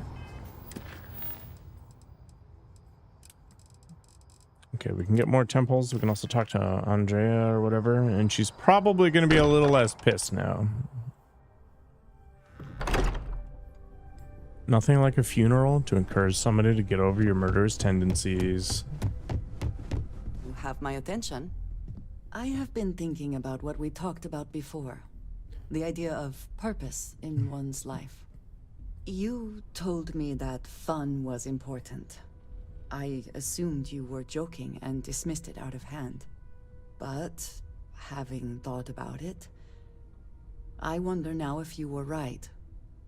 Okay, we can get more temples. We can also talk to Andrea or whatever, and she's probably going to be a little less pissed now. Nothing like a funeral to encourage somebody to get over your murderous tendencies. You have my attention. I have been thinking about what we talked about before. The idea of purpose in one's life. You told me that fun was important. I assumed you were joking and dismissed it out of hand. But, having thought about it, I wonder now if you were right.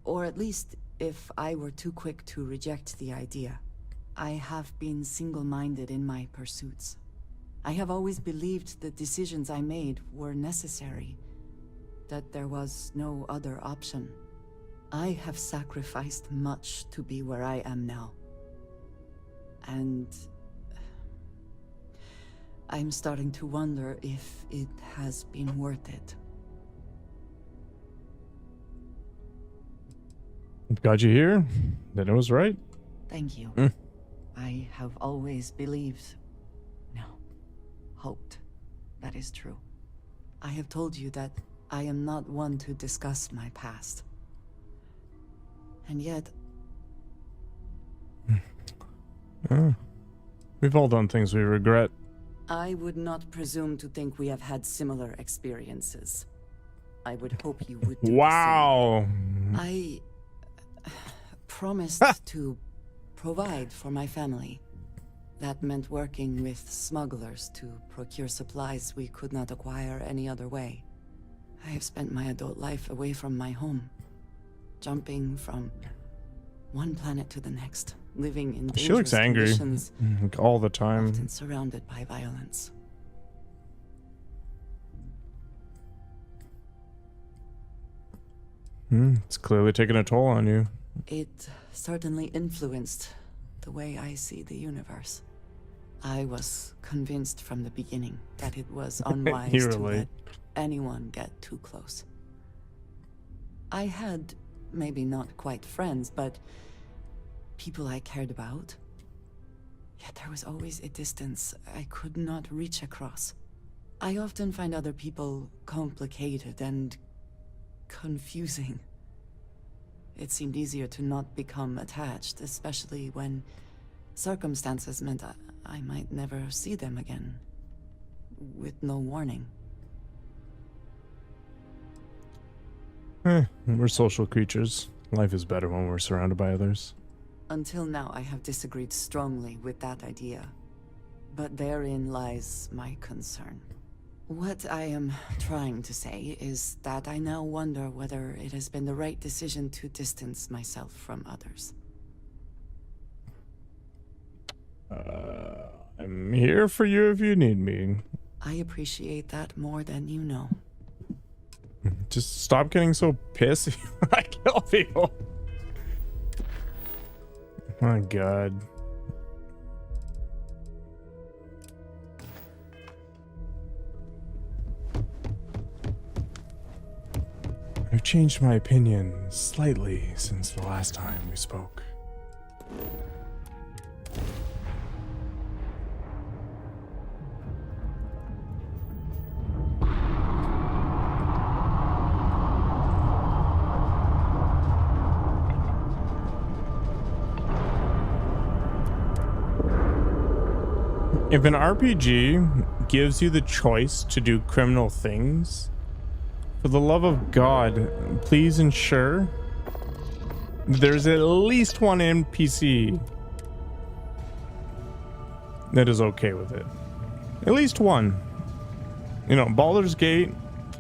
Or at least, if I were too quick to reject the idea. I have been single-minded in my pursuits. I have always believed the decisions I made were necessary, that there was no other option. I have sacrificed much to be where I am now. And I'm starting to wonder if it has been worth it. Got you here. Then it was right. Thank you. I have always believed, no, hoped, that is true. I have told you that I am not one to discuss my past. And yet... We've all done things we regret. I would not presume to think we have had similar experiences. I would hope you would do wow. the same. I promised to provide for my family. That meant working with smugglers to procure supplies we could not acquire any other way. I have spent my adult life away from my home, jumping from one planet to the next, living in dangerous She looks angry conditions, like all the time. often surrounded by violence. It's clearly taking a toll on you. It certainly influenced the way I see the universe. I was convinced from the beginning that it was unwise to let anyone get too close. I had, maybe not quite friends, but people I cared about. Yet there was always a distance I could not reach across. I often find other people complicated and confusing. It seemed easier to not become attached, especially when circumstances meant I might never see them again, with no warning. We're social creatures. Life is better when we're surrounded by others. Until now, I have disagreed strongly with that idea. But therein lies my concern. What I am trying to say is that I now wonder whether it has been the right decision to distance myself from others. I'm here for you if you need me. I appreciate that more than you know. Just stop getting so pissy when I kill people. My God. I've changed my opinion slightly since the last time we spoke. If an RPG gives you the choice to do criminal things, for the love of God, please ensure there's at least one NPC that is okay with it. At least one. You know, Baldur's Gate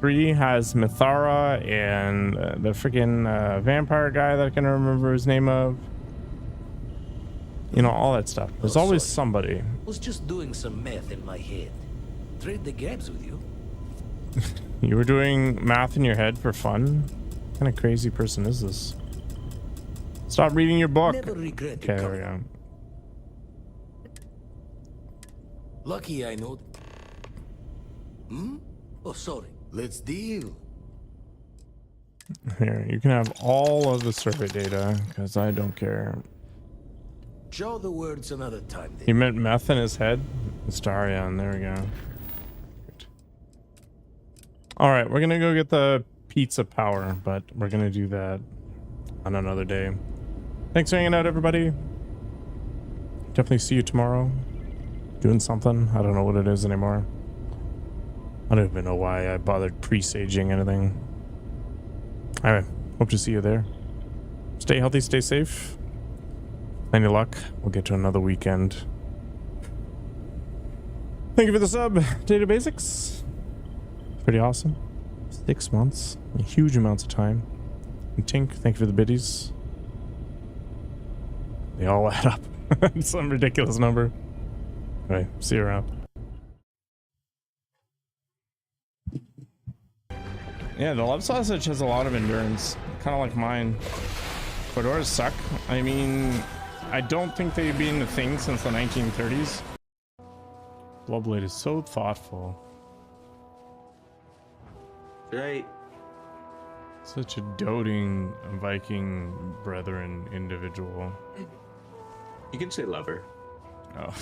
3 has Mithara and the freaking vampire guy that I can remember his name of. You know, all that stuff. There's always somebody. Was just doing some math in my head. Trade the games with you. You were doing math in your head for fun? What kind of crazy person is this? Stop reading your book. Never regret Okay, there we go. Lucky I know. Oh, sorry. Let's deal. Here, you can have all of the survey data, because I don't care. Show the words another time. He meant meth in his head? Starion, there we go. Alright, we're gonna go get the pizza power, but we're gonna do that on another day. Thanks for hanging out, everybody. Definitely see you tomorrow. Doing something. I don't know what it is anymore. I don't even know why I bothered presaging anything. Alright, hope to see you there. Stay healthy, stay safe. Any luck, we'll get to another weekend. Thank you for the sub, Data Basics. Pretty awesome. 6 months, huge amounts of time. And Tink, thank you for the biddies. They all add up. Some ridiculous number. Alright, see you around. Yeah, the love sausage has a lot of endurance, kind of like mine. Fedoras suck. I mean, I don't think they've been a thing since the 1930s. Bloodblade is so thoughtful. Right. Such a doting Viking brethren individual. You can say lover. Oh.